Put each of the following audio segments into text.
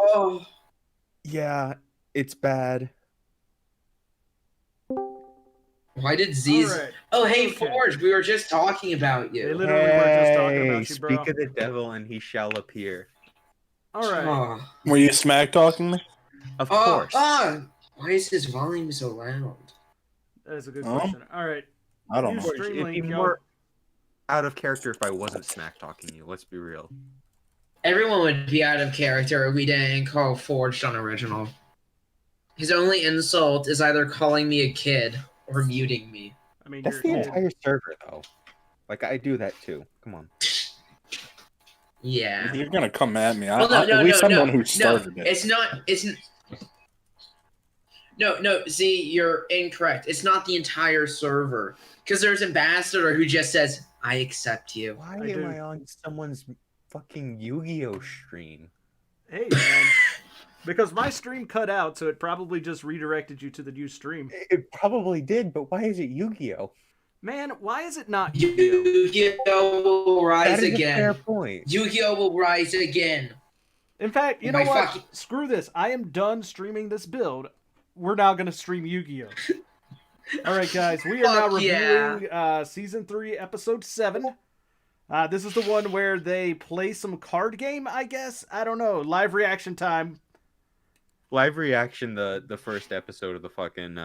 Oh, Yeah, it's bad. why did Z's? Alright. Oh, hey, Okay. Forge, we were just talking about They you. literally were just talking about you, bro. Speak of the devil and he shall appear. Alright. Oh, Were you smack talking me? Of course. why is his volume so loud? That is a good question. Alright. I don't New know. stream It'd be link, more out of character if I wasn't smack talking you. Let's be real. Everyone would be out of character if we didn't call Forged unoriginal. His only insult is either calling me a kid or muting me. I mean, That's the entire server, though. Like, I do that too. Come on. Yeah. If you're gonna come at me, Well, at least I'm the one who started it. It's not. No. See, you're incorrect. It's not the entire server because there's ambassador who just says, "I accept you." Why am I on someone's fucking Yu-Gi-Oh stream? Hey, man. Because my stream cut out, so it probably just redirected you to the new stream. It probably did, but why is it Yu-Gi-Oh? Man, why is it not Yu-Gi-Oh? Yu-Gi-Oh will rise That is again. a fair point. Yu-Gi-Oh will rise again. In fact, you know what? Screw this. I am done streaming this build. We're now going to stream Yu-Gi-Oh. All right, guys. We are now reviewing Season 3, Episode 7. This is the one where they play some card game, I guess. I don't know. Live reaction time. Live reaction, the first episode of the fucking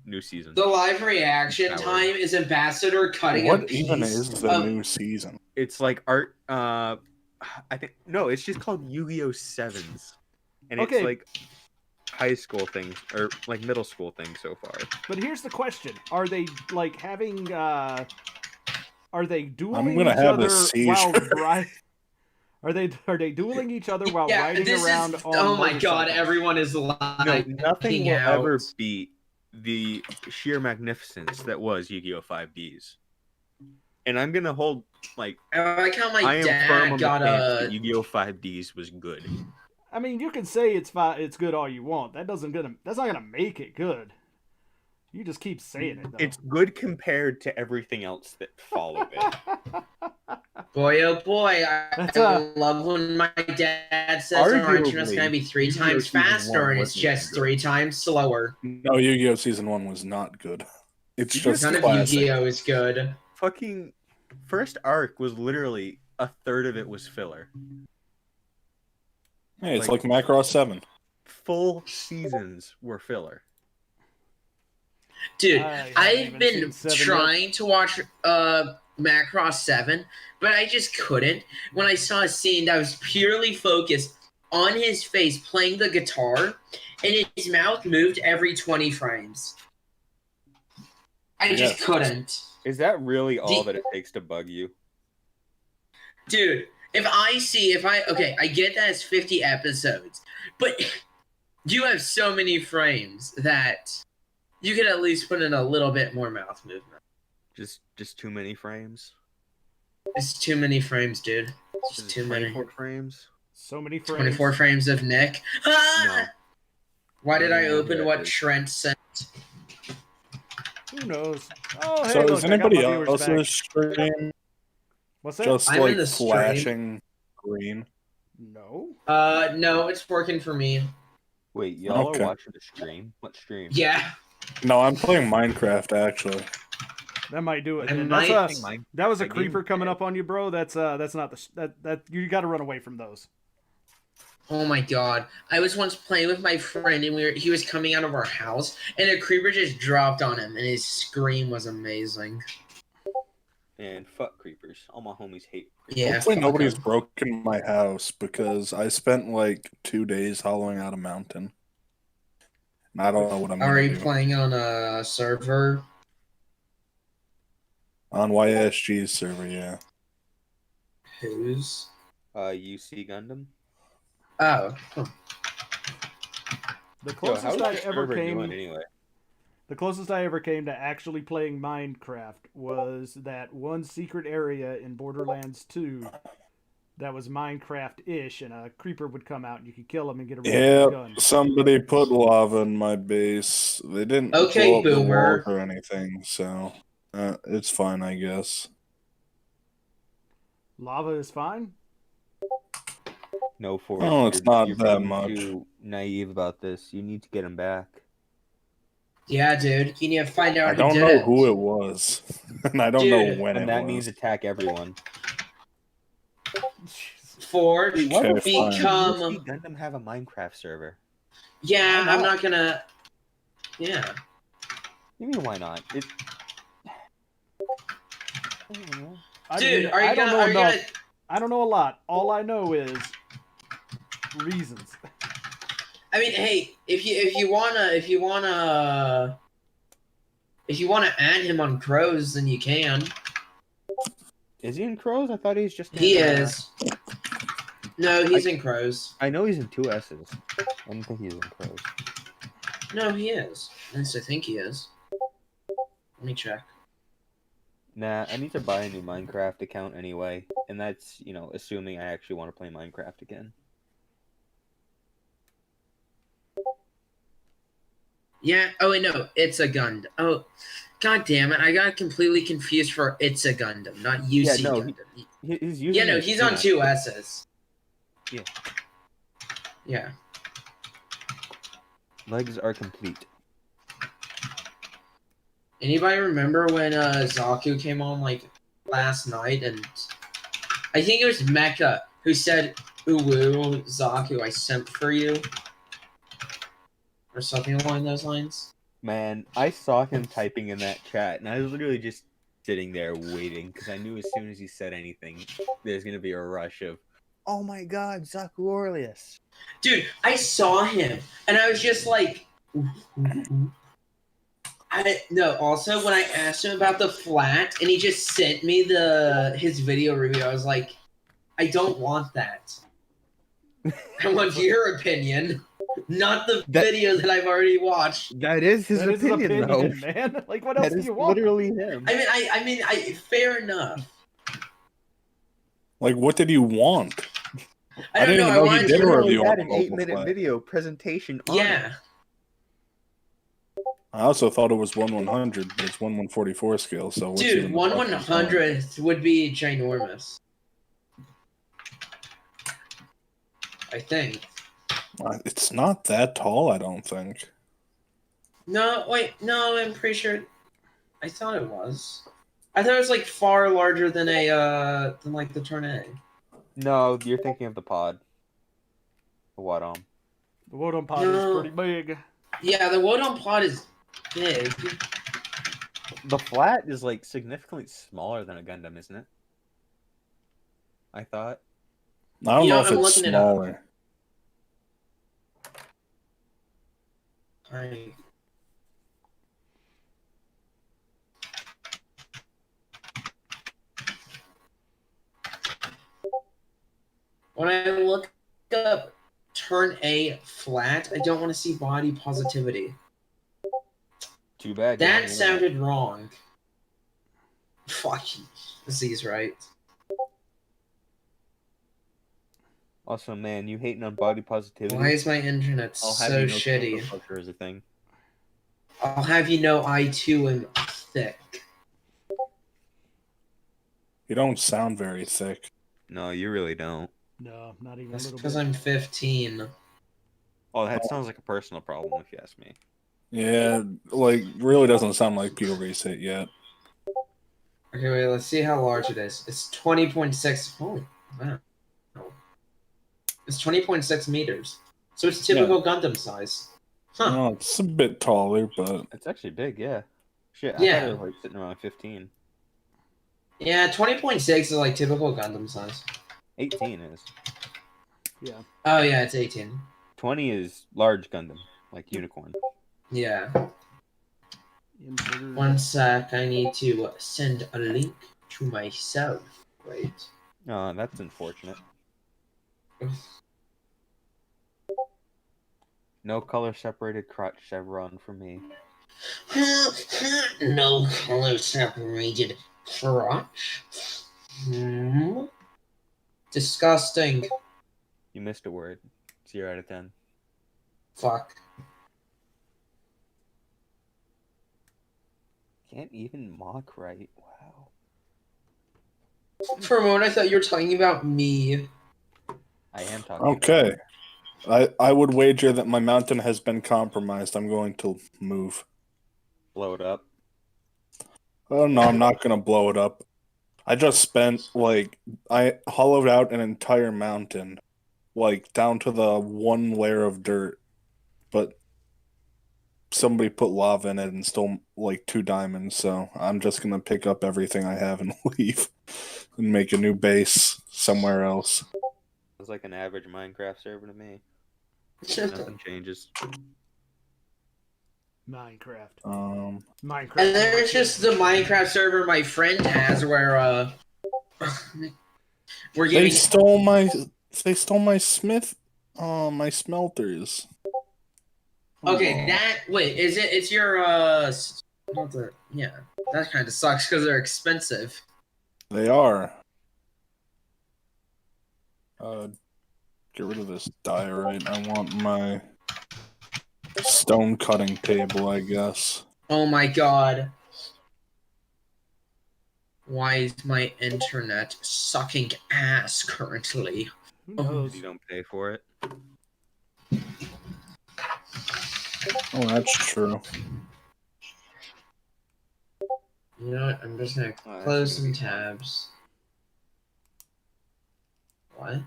new season. The live reaction time is Ambassador cutting a piece. What even is the new season? It's like art. I think no, it's just called Yu-Gi-Oh! Sevens, and it's like high school things or like middle school things so far. But here's the question: are they like having? Are they dueling I'm gonna each have other this while seizure. riding? Are they dueling each other while riding around? Oh my god! Everyone is lying. No, nothing will ever beat the sheer magnificence that was Yu-Gi-Oh! 5Ds. And I'm gonna hold like I like how my dad firm on got the stance that Yu-Gi-Oh! 5Ds was good. I mean, you can say it's good all you want. That's not gonna make it good. You just keep saying it, though. It's good compared to everything else that followed it. Boy, oh boy, I love when my dad says Original's going to be 3 times faster and it's just 3 times slower. No, Yu-Gi-Oh! Season 1 was not good. It's just none of Yu-Gi-Oh! is good. Fucking first arc was literally a third of it was filler. Hey, it's like Macross 7. Full seasons were filler. Dude, I've been trying to watch Macross 7, but I just couldn't. When I saw a scene that was purely focused on his face playing the guitar, and his mouth moved every 20 frames. I just couldn't. Is that really all that it takes to bug you? Dude, I get that it's 50 episodes, but you have so many frames that you could at least put in a little bit more mouth movement. Just too many frames? It's too many frames, dude. It's just too many. 24 frames? So many frames. 24 frames of Nick. Ah! No. Why did I open what Trent sent? Who knows? Oh, hey, So look, is anybody I got my viewers else's back. stream What's that? just I'm like in the flashing green? No. No, it's working for me. Wait, y'all Okay. are watching the stream? What stream? Yeah. No, I'm playing Minecraft actually. That might do it. I Then. might That was a I gave creeper him- coming up on you, bro. That's not that you got to run away from those. Oh my god. I was once playing with my friend and he was coming out of our house and a creeper just dropped on him and his scream was amazing. And fuck creepers. All my homies hate creepers. Yeah. Hopefully fuck nobody's 'em. broken my house because I spent like 2 days hollowing out a mountain. And I don't know what I'm Are gonna you do. playing on a server? On YSG's server, yeah. Whose? UC Gundam? Oh. Huh. The Yo, closest how's I the ever server came. doing anyway? The closest I ever came to actually playing Minecraft was that one secret area in Borderlands 2 that was Minecraft-ish, and a creeper would come out and you could kill him and get a really good gun. Yeah, somebody put lava in my base. They didn't Okay, blow up the boomer. walls or anything, so it's fine, I guess. Lava is fine? No, Ford. Oh, it's not you're that being much. too naive about this. You need to get him back. Yeah, dude. You need to find out I who don't did know it. who it was, and I don't know Dude. when And it that was. means attack everyone. Ford, Wait, why the fuck Okay, does become. Lucy Gundam have a Minecraft server? Yeah, Why I'm not? not gonna. Yeah. You mean why not? It. Dude, are I you don't gonna? know Are you enough. gonna? I don't know a lot. All I know is reasons. I mean, hey, if you wanna add him on Crows, then you can. Is he in Crows? I thought he's just in. He is. No, he's in Crows. I know he's in 2S's. I don't think he's in Crows. No, he is. At least I think he is. Let me check. Nah, I need to buy a new Minecraft account anyway, and that's, assuming I actually want to play Minecraft again. Yeah. Oh wait, no, it's a Gundam. Oh, god damn it! I got completely confused for it's a Gundam, not UC Yeah, no, Gundam. He's using Yeah, no, his he's on pronouns. 2S's. Yeah. Yeah. Legs are complete. Anybody remember when Zaku came on like last night, and I think it was Mecha who said, "Uwu, Zaku, I sent for you," or something along those lines. Man, I saw him typing in that chat, and I was literally just sitting there waiting, because I knew as soon as he said anything, there's going to be a rush of, oh my god, Zaku Orleus. Dude, I saw him, and I was just like, also when I asked him about the flat, and he just sent me his video review, I was like, I don't want that. I want your opinion, not the video that I've already watched. That is his That is opinion, though. man. Like, what else That do is you want? literally him. I mean, fair enough. Like, what did you want? I don't know. I he wanted did a to. review had on an Global 8-minute Play. video presentation on it. Yeah. I also thought it was 1/100, but it's 1/144 scale. So what's Dude, even the 1/100th would be ginormous. I think. It's not that tall, I don't think. No, wait, no, I'm pretty sure. I thought it was. I thought it was like far larger than than like the Turn A. No, you're thinking of the pod. The Wadom. The Wodon pod is pretty big. Yeah, the Wodon pod is big. The flat is like significantly smaller than a Gundam, isn't it? I thought. I don't know if I'm it's looking it up. smaller. When I look up Turn A flat, I don't want to see body positivity. Too bad. That sounded wrong. Fuck. Z's right. Also, man, you hating on body positivity. Why is my internet I'll have so you know shitty? culture is a thing. I'll have you know I too am thick. You don't sound very thick. No, you really don't. No, not even That's a little because bit. I'm 15. Oh, that sounds like a personal problem, if you ask me. Yeah, like, really doesn't sound like puberty's hit yet. Okay, wait, let's see how large it is. It's 20.6. Holy wow. It's 20.6 meters. So it's typical Gundam size. Huh. No, it's a bit taller, but It's actually big, yeah. Shit, I Yeah. thought it was like sitting around 15. Yeah, 20.6 is like typical Gundam size. 18 is. Yeah. Oh, yeah, it's 18. 20 is large Gundam, like Unicorn. Yeah. Insert. One sec, I need to send a link to myself. Wait. Oh, that's unfortunate. No color separated crotch chevron for me. No color separated crotch. Disgusting. You missed a word. 0 out of 10. Fuck. Can't even mock right. Wow. For a moment, I thought you were talking about me. I am talking. Okay. I would wager that my mountain has been compromised. I'm going to move. Blow it up. Oh no, I'm not gonna blow it up. I just spent I hollowed out an entire mountain, down to the one layer of dirt, but somebody put lava in it and stole 2 diamonds, so I'm just gonna pick up everything I have and leave and make a new base somewhere else. It's like an average Minecraft server to me. Nothing changes. Minecraft. And there's just the Minecraft server my friend has where we're They getting. stole my smith, my smelters. Okay, Oh. is it? It's your yeah. That kind of sucks because they're expensive. They are. Get rid of this diorite. I want my stone cutting table, I guess. Oh my god. Why is my internet sucking ass currently? Who knows? You don't pay for it. Oh, that's true. You know what? I'm just gonna close some tabs. What?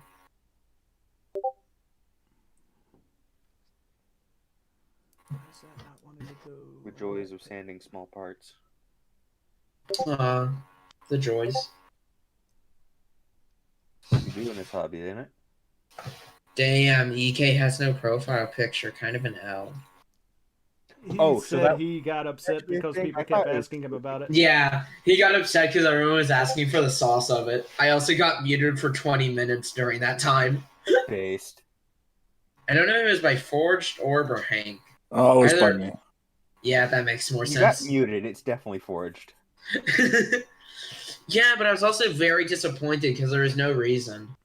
The joys of sanding small parts. The joys. You do in this hobby, ain't it? Damn, EK has no profile picture. Kind of an L. He said he got upset because people kept asking him about it. Yeah, he got upset because everyone was asking for the sauce of it. I also got muted for 20 minutes during that time. Based. I don't know if it was by Forged Orb or Hank. Oh, it was by me. Yeah, that makes more You sense. got muted. It's definitely Forged. Yeah, but I was also very disappointed because there was no reason.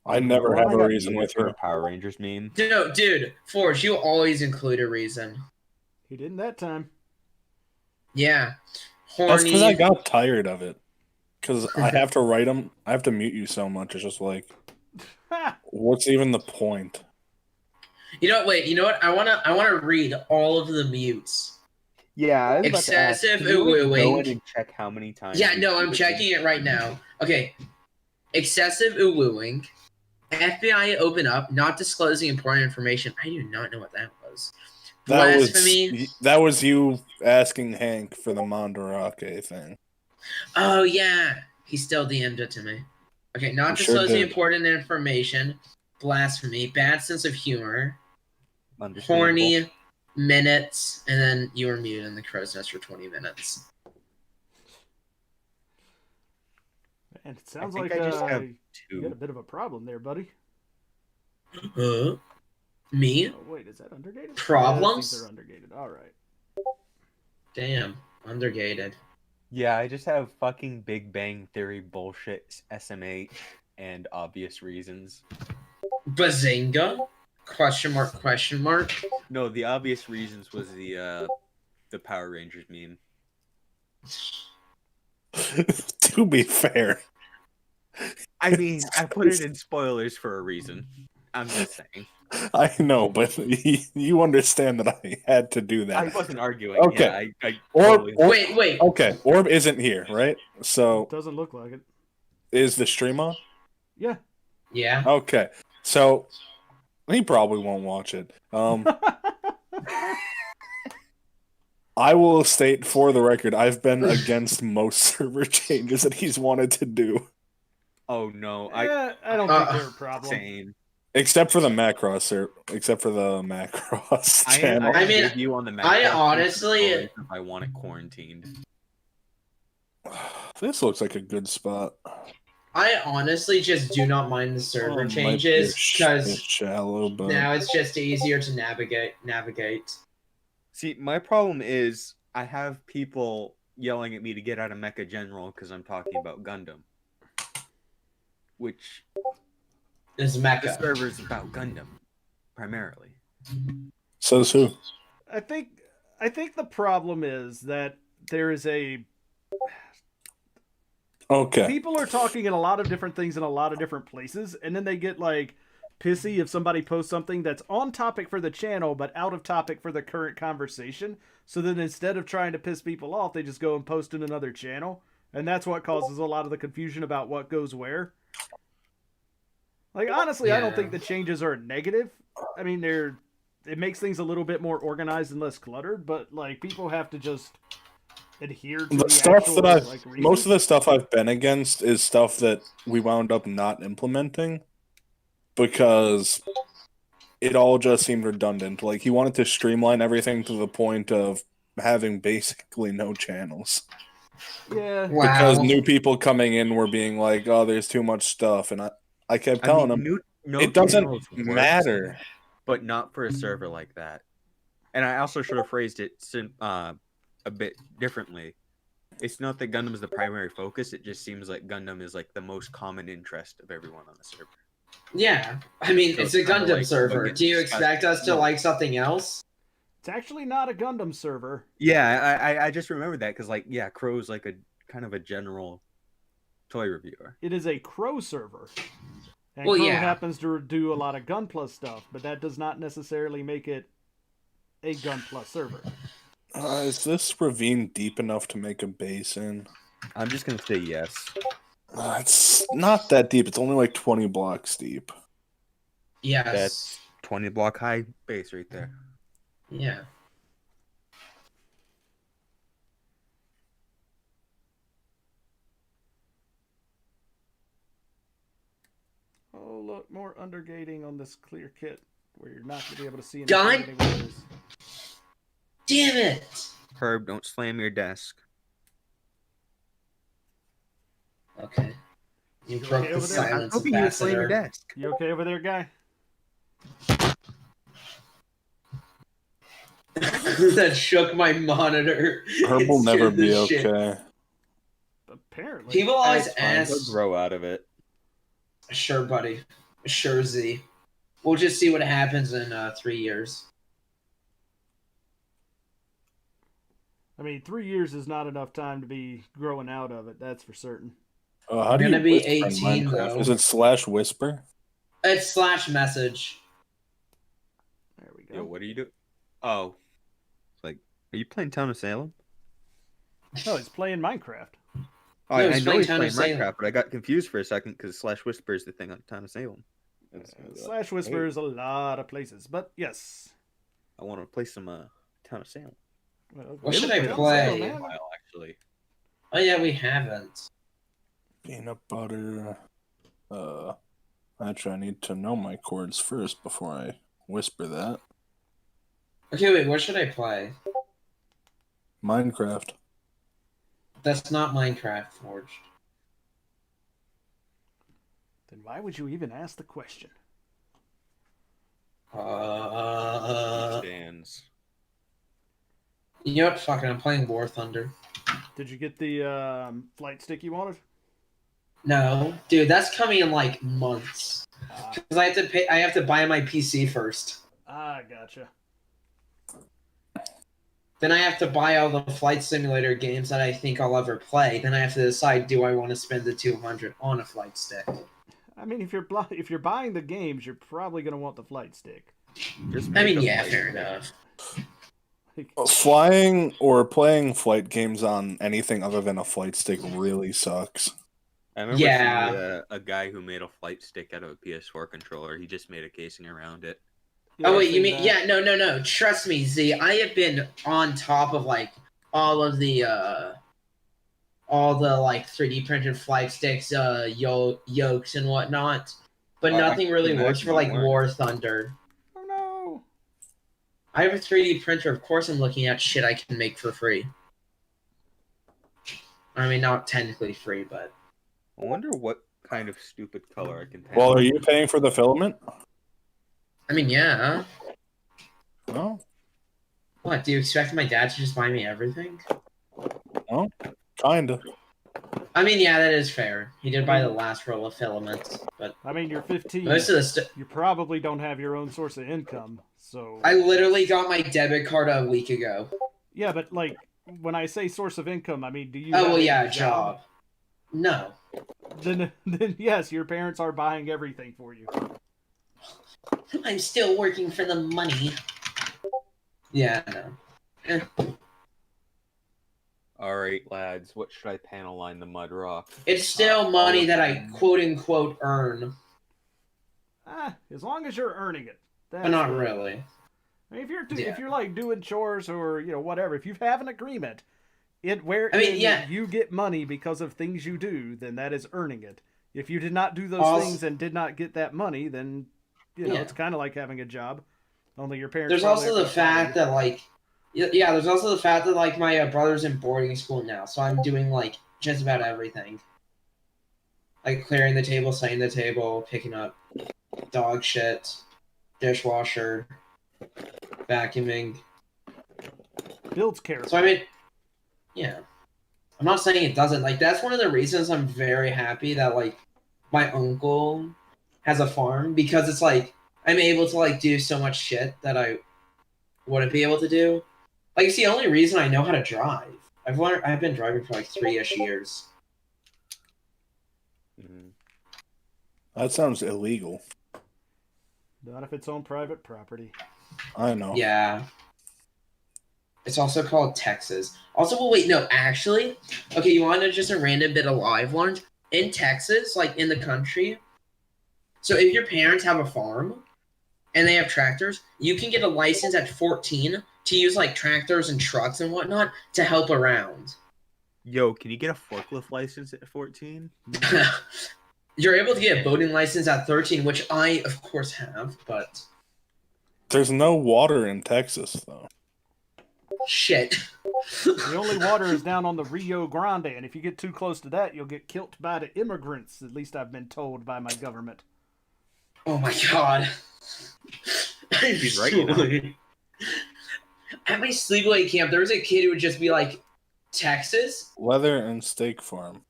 I never have a reason with for her. a Power Rangers meme. No, dude, Forge, you always include a reason. He didn't that time. Yeah. Horny. That's because I got tired of it. Because I have to write them. I have to mute you so much. It's just what's even the point? You know what? Wait. You know what? I wanna read all of the mutes. Yeah, I was excessive about to ask, ooh-wooing. go in and check how many times. Yeah, no, I'm checking it right now. Okay. Excessive ooh-wooing. FBI open up, not disclosing important information. I do not know what that was. Blasphemy. That was you asking Hank for the Mandarake thing. Oh yeah, he still DM'd it to me. Okay, not disclosing important information. Blasphemy. Bad sense of humor. Horny. Minutes, and then you were muted in the crow's nest for 20 minutes. And it sounds like you got a bit of a problem there, buddy. Me? Oh, wait, is that undergated? Problems? Yeah, they're undergated. All right. Damn, undergated. Yeah, I just have fucking Big Bang Theory bullshit, SMH, and obvious reasons. Bazinga? Question mark, question mark? No, the obvious reasons was the Power Rangers meme. To be fair. I mean, I put it in spoilers for a reason. I'm just saying. I know, but you understand that I had to do that. I wasn't arguing. Okay. Yeah, Wait. Okay, Orb isn't here, right? So it doesn't look like it. Is the stream on? Yeah. Yeah. Okay. So he probably won't watch it. I will state for the record, I've been against most server changes that he's wanted to do. Oh no, I don't think they're a problem. Same. Except for the Macross channel. I mean, you on the Macross, I honestly, if I want it quarantined. This looks like a good spot. I honestly just do not mind the server changes because now it's just easier to navigate. See, my problem is I have people yelling at me to get out of Mecha General because I'm talking about Gundam, which is Mecha. The server's about Gundam primarily. Says who? I think the problem is that there is a Okay. People are talking in a lot of different things in a lot of different places, and then they get like pissy if somebody posts something that's on topic for the channel but out of topic for the current conversation. So then instead of trying to piss people off, they just go and post in another channel, and that's what causes a lot of the confusion about what goes where. Like, honestly, I don't think the changes are negative. I mean, it makes things a little bit more organized and less cluttered, but like people have to just adhere to the stuff actual, that like, most of the stuff I've been against is stuff that we wound up not implementing because it all just seemed redundant. Like, he wanted to streamline everything to the point of having basically no channels. Yeah. Wow. Because new people coming in were being like, "Oh, there's too much stuff," and I kept telling them, it doesn't matter. But not for a server like that. And I also should have phrased it a bit differently. It's not that Gundam is the primary focus. It just seems like Gundam is like the most common interest of everyone on the server. Yeah, I mean, So it's a Gundam like server. Do you expect us to like something else? It's actually not a Gundam server. Yeah, I just remembered that because, like, yeah, Crow's like a kind of a general toy reviewer. It is a Crow server. And Well, Crow yeah. happens to do a lot of Gunpla stuff, but that does not necessarily make it a Gunpla server. Is this ravine deep enough to make a base in? I'm just gonna say yes. It's not that deep. It's only like 20 blocks deep. Yes. That's 20 block high base right there. Yeah. Oh, look, more undergating on this clear kit where you're not going to be able to see God anything. Anyways. Damn it! Herb, don't slam your desk. Okay. You You broke okay the over there? I'm silence, hoping you would slam your ambassador. desk. You okay over there, guy? That shook my monitor. Herb will It never scared the be shit. okay. Apparently. People always It's fine. He'll ask. grow out of it. Sure, buddy. Sure, Z. We'll just see what happens in 3 years. I mean, 3 years is not enough time to be growing out of it, that's for certain. How I'm do you gonna be whisper in 18 Minecraft? though. Is it /whisper? It's /message. There we Yo, go. what are you doing? Oh. It's like, are you playing Town of Salem? No, he's playing Minecraft. Oh, No, I he's know playing he's Town playing of Salem. Minecraft, but I got confused for a second because /whisper is the thing on Town of Salem. /whisper is a lot of places, but yes. I want to play some Town of Salem. Well, What we should haven't I played play? Salem, A man. while, actually. Oh yeah, we haven't. Peanut butter. Actually, I need to know my chords first before I whisper that. Okay, wait. What should I play? Minecraft. That's not Minecraft Forged. Then why would you even ask the question? Stands. You know what? Fuck it. I'm playing War Thunder. Did you get the flight stick you wanted? No, dude, that's coming in like months. Because I have to pay. I have to buy my PC first. Gotcha. Then I have to buy all the flight simulator games that I think I'll ever play. Then I have to decide: do I want to spend the $200 on a flight stick? I mean, if you're buying the games, you're probably gonna want the flight stick. Just I make mean, a yeah, flight fair stick. enough. Flying or playing flight games on anything other than a flight stick really sucks. I remember Yeah. seeing a guy who made a flight stick out of a PS4 controller. He just made a casing around it. Oh wait, I've you seen mean that. no. Trust me, Z. I have been on top of like all of the like 3D printed flight sticks, yokes and whatnot, but I nothing really imagine works for you like weren't. War Thunder. Oh no! I have a 3D printer. Of course, I'm looking at shit I can make for free. I mean, not technically free, but I wonder what kind of stupid color I can paint. Well, are you paying for the filament? I mean, yeah. No. What, do you expect my dad to just buy me everything? Well, kinda. I mean, yeah, that is fair. He did buy the last roll of filaments, but I mean, you're 15. most of the You probably don't have your own source of income, so. I literally got my debit card a week ago. Yeah, but like when I say source of income, I mean, do you? Oh, have well, a yeah, job. No. Then yes, your parents are buying everything for you. I'm still working for the money. Yeah, no. All right, lads. What should I panel line the mud rock? It's still money that I them. quote unquote earn. As long as you're earning it. But not really. I mean, if you're like doing chores or whatever, if you have an agreement, you get money because of things you do, then that is earning it. If you did not do those things and did not get that money, then it's kind of like having a job. Only your parents. There's also the fact that there's also the fact that my brother's in boarding school now, so I'm doing just about everything. Like clearing the table, setting the table, picking up dog shit, dishwasher, vacuuming. Builds character. So I mean, yeah. I'm not saying it doesn't. That's one of the reasons I'm very happy that my uncle has a farm, because it's I'm able to do so much shit that I wouldn't be able to do. It's the only reason I know how to drive. I've been driving for 3-ish years. Mm-hmm. That sounds illegal. Not if it's on private property. I know. Yeah. It's also called Texas. Also, well, wait, no, actually, okay, you want to know just a random bit of live ones? In Texas, in the country, so if your parents have a farm and they have tractors, you can get a license at 14 to use tractors and trucks and whatnot to help around. Yo, can you get a forklift license at 14? You're able to get a boating license at 13, which I, of course, have, but... There's no water in Texas, though. Shit. The only water is down on the Rio Grande, and if you get too close to that, you'll get killed by the immigrants. At least I've been told by my government. Oh my god. He's right, you know. At my sleepaway camp, there was a kid who would just be like, Texas? Leather and steak farm.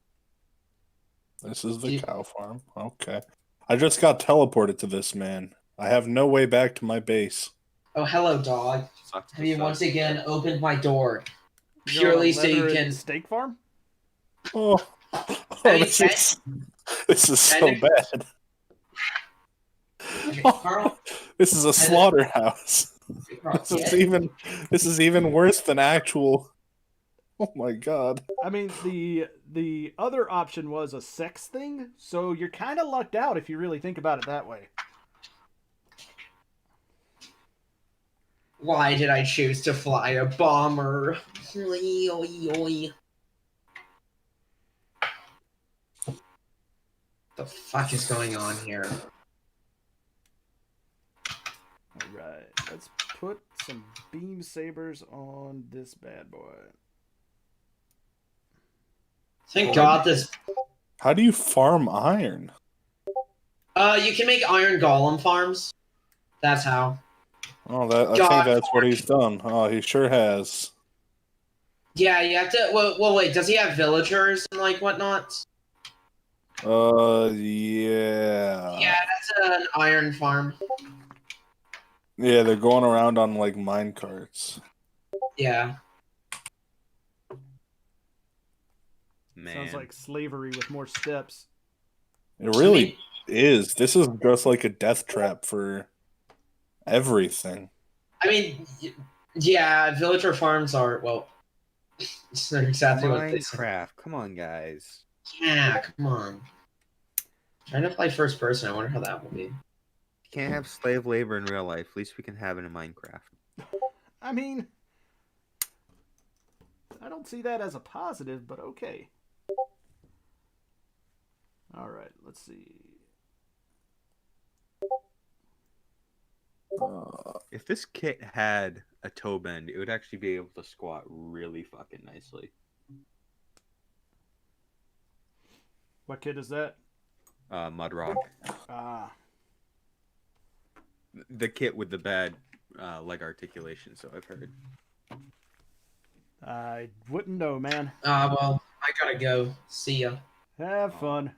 This is the cow farm. Okay. I just got teleported to this, man. I have no way back to my base. Oh, hello, dog. Have you once again opened my door? Purely so you can... Steak farm? Oh, this is so bad. Okay, Carl, this is a slaughterhouse. This is even worse than actual. Oh my god. I mean, the other option was a sex thing, so you're kind of lucked out if you really think about it that way. Why did I choose to fly a bomber? The fuck is going on here? Alright, let's put some beam sabers on this bad boy. Thank God this... How do you farm iron? You can make iron golem farms. That's how. Oh, I think that's what he's done. Oh, he sure has. Yeah, you have to... Well, wait, does he have villagers and whatnot? Yeah. Yeah, that's an iron farm. Yeah, they're going around on mine carts. Yeah. Man. Sounds like slavery with more steps. It really is. This is just like a death trap for everything. I mean, yeah, villager farms are, well, they're exactly what they say. Minecraft, come on, guys. Yeah, come on. Trying to play first person, I wonder how that will be. You can't have slave labor in real life. At least we can have it in Minecraft. I mean, I don't see that as a positive, but okay. Alright, let's see. If this kit had a toe bend, it would actually be able to squat really fucking nicely. What kit is that? Mudrock. Ah. The kit with the bad leg articulation, so I've heard. I wouldn't know, man. Well, I gotta go. See ya. Have fun.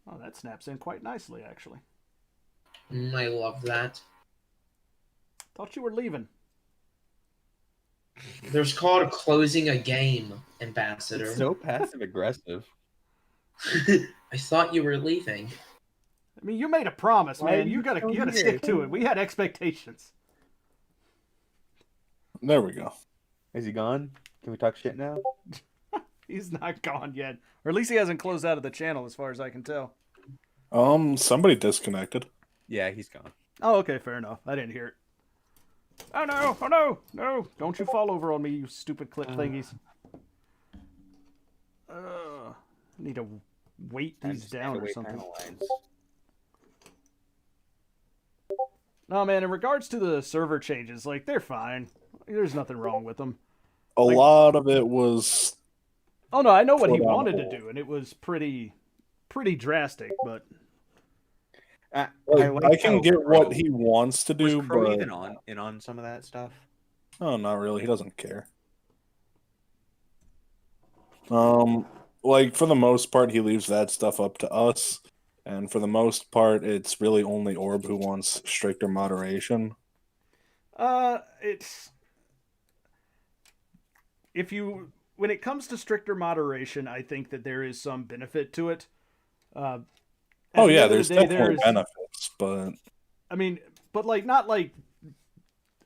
Oh, that snaps in quite nicely, actually. I love that. Thought you were leaving. There's called closing a game, Ambassador. It's so passive aggressive. I thought you were leaving. I mean, you made a promise, Why man. are You you gotta still here? stick to it. We had expectations. There we go. Is he gone? Can we talk shit now? He's not gone yet, or at least he hasn't closed out of the channel, as far as I can tell. Somebody disconnected. Yeah, he's gone. Oh, okay, fair enough. I didn't hear it. Oh no! Oh no! No! Don't you fall over on me, you stupid clip thingies. I need to weight these down or something. No, man, in regards to the server changes, like, they're fine. There's nothing wrong with them. A lot of it was... Oh, no, I know what he wanted to do, and it was pretty drastic, but... I can get what he wants to do, was Crow but... even on some of that stuff? Oh, not really. He doesn't care. Like, for the most part, he leaves that stuff up to us. And for the most part, it's really only Orb who wants stricter moderation. It's... When it comes to stricter moderation, I think that there is some benefit to it. Oh, yeah, there's definitely benefits, but... I mean, but, like, not like...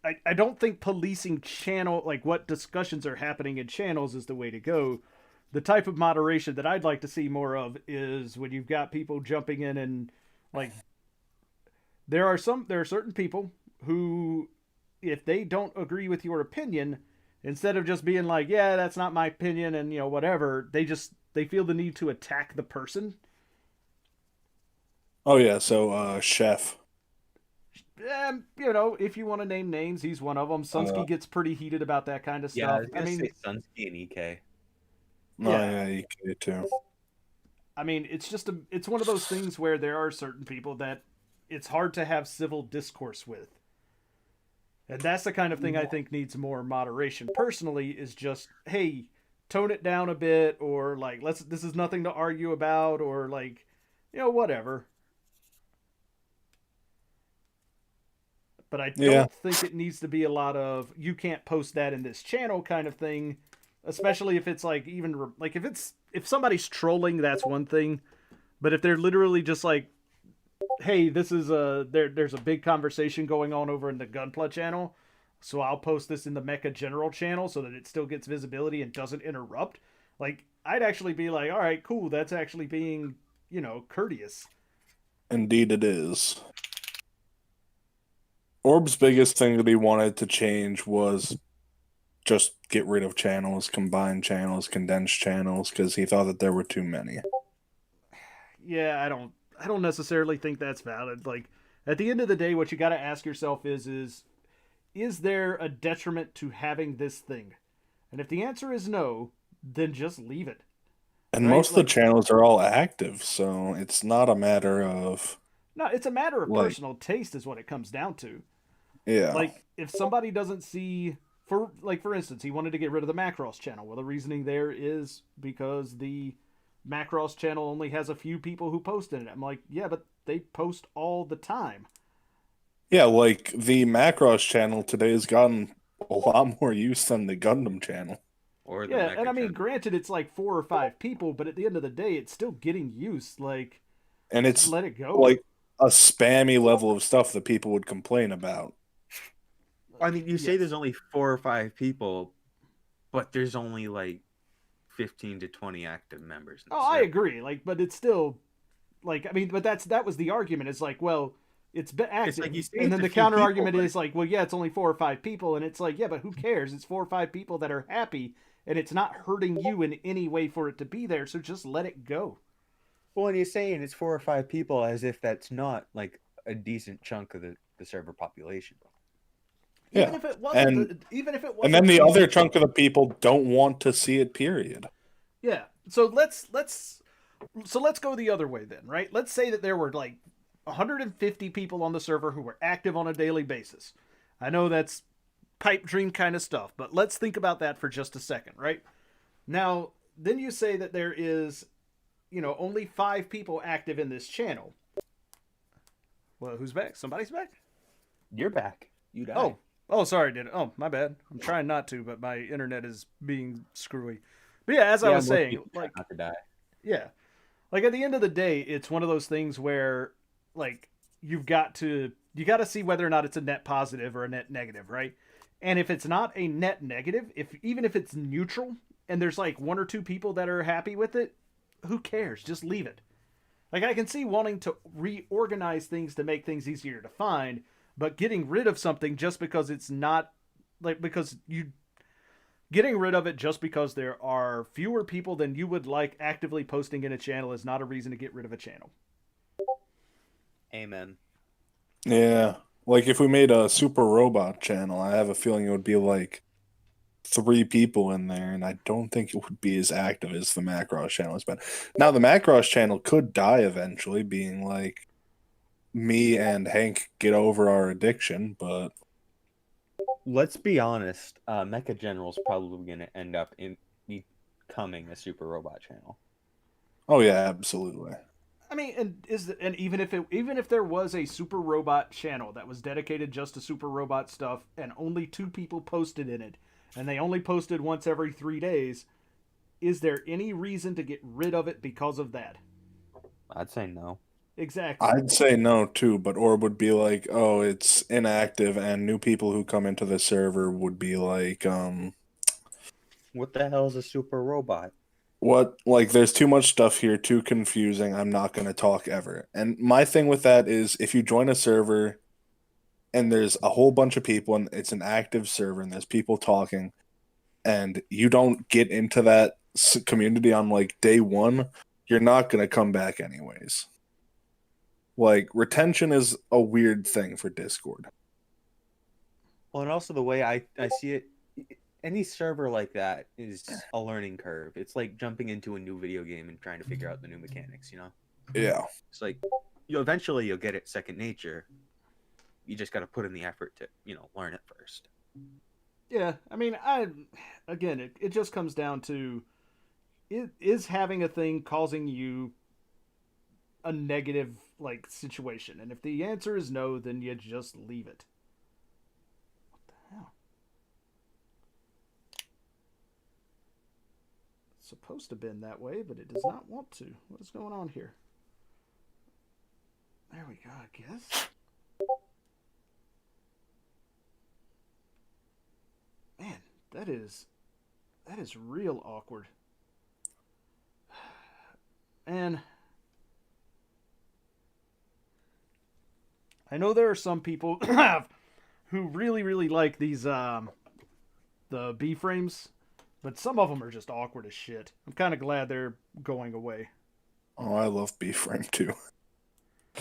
I don't think policing channel, like, what discussions are happening in channels is the way to go. The type of moderation that I'd like to see more of is when you've got people jumping in and, like, there are certain people who, if they don't agree with your opinion, instead of just being like, yeah, that's not my opinion and, you know, whatever, they feel the need to attack the person. Oh, yeah, so, Chef. You know, if you want to name names, he's one of them. Sunsky gets pretty heated about that kind of stuff. Yeah, I mean, say Sunsky and EK. Oh, yeah, EK too. I mean, it's one of those things where there are certain people that it's hard to have civil discourse with. And that's the kind of thing I think needs more moderation. Personally, is just, hey, tone it down a bit, or like, this is nothing to argue about, or like, you know, whatever. But I don't think it needs to be a lot of, you can't post that in this channel kind of thing. Especially if it's like, even like, if somebody's trolling, that's one thing. But if they're literally just like, hey, this is there's a big conversation going on over in the Gunpla channel, so I'll post this in the Mecha General channel so that it still gets visibility and doesn't interrupt. Like, I'd actually be like, all right, cool, that's actually being, you know, courteous. Indeed it is. Orb's biggest thing that he wanted to change was just get rid of channels, combine channels, condense channels, because he thought that there were too many. Yeah, I don't necessarily think that's valid. Like, at the end of the day, what you got to ask yourself is there a detriment to having this thing? And if the answer is no, then just leave it. And right? Most of the channels are all active, so it's not a matter of... No, it's a matter of personal taste is what it comes down to. Yeah. Like, if somebody doesn't see... For instance, he wanted to get rid of the Macross channel. Well, the reasoning there is because the Macross channel only has a few people who post in it. I'm like, yeah, but they post all the time. Yeah, like, the Macross channel today has gotten a lot more use than the Gundam channel. Or the and I mean, granted, it's like 4 or 5 people, but at the end of the day, it's still getting use. Like, and it's let it go. Like a spammy level of stuff that people would complain about. I mean, you say there's only 4 or 5 people, but there's only like 15 to 20 active members. Oh, I agree. Like, but it's still, like, I mean, but that was the argument. It's like, well, it's been active, like you say, and then the counter argument is like, well, yeah, it's only 4 or 5 people, and it's like, yeah, but who cares? It's 4 or 5 people that are happy, and it's not hurting you in any way for it to be there. So just let it go. Well, and you're saying it's 4 or 5 people as if that's not like a decent chunk of the server population. Yeah. Even if it wasn't, and then the other chunk of the people don't want to see it, period. Yeah. So let's go the other way then, right? Let's say that there were like 150 people on the server who were active on a daily basis. I know that's pipe dream kind of stuff, but let's think about that for just a second, right? Now, then you say that there is, you know, only 5 people active in this channel. Well, who's back? Somebody's back? You're back. You died. Oh, Oh, sorry, did it? Oh, my bad. I'm trying not to, but my internet is being screwy. But yeah, as I was most saying, people try like, not to die. yeah, like at the end of the day, it's one of those things where, like, you got to see whether or not it's a net positive or a net negative, right? And if it's not a net negative, if even if it's neutral, and there's like one or two people that are happy with it, who cares? Just leave it. Like I can see wanting to reorganize things to make things easier to find, but getting rid of something just because it's not like because you getting rid of it just because there are fewer people than you would like actively posting in a channel is not a reason to get rid of a channel. Amen. Yeah. Like if we made a super robot channel, I have a feeling it would be like 3 people in there, and I don't think it would be as active as the Macross channel has been. Now the Macross channel could die eventually, being like me and Hank get over our addiction, but Let's be honest. Mecha General's probably going to end up in becoming a super robot channel. oh yeah, absolutely. I mean, and even if there was a super robot channel that was dedicated just to super robot stuff and only 2 people posted in it and they only posted once every 3 days, is there any reason to get rid of it because of that? I'd say no. Exactly. I'd say no too, but Orb would be like, oh, it's inactive, and new people who come into the server would be like, What the hell is a super robot? what, like, there's too much stuff here, too confusing, I'm not going to talk ever. And my thing with that is if you join a server and there's a whole bunch of people and it's an active server and there's people talking and you don't get into that community on like day one, you're not going to come back anyways. Like, retention is a weird thing for Discord. Well, and also the way I see it, any server like that is a learning curve. It's like jumping into a new video game and trying to figure out the new mechanics, you know? Yeah. It's like eventually you'll get it second nature. You just got to put in the effort to, learn it first. Yeah, I mean, it just comes down to is having a thing causing you a negative like situation, and if the answer is no, then you just leave it. What the hell? It's supposed to bend that way, but it does not want to. What is going on here? There we go, I guess. Man, that is real awkward. And I know there are some people who really, really like these the B frames, but some of them are just awkward as shit. I'm kind of glad they're going away. Oh, I love B-frame too.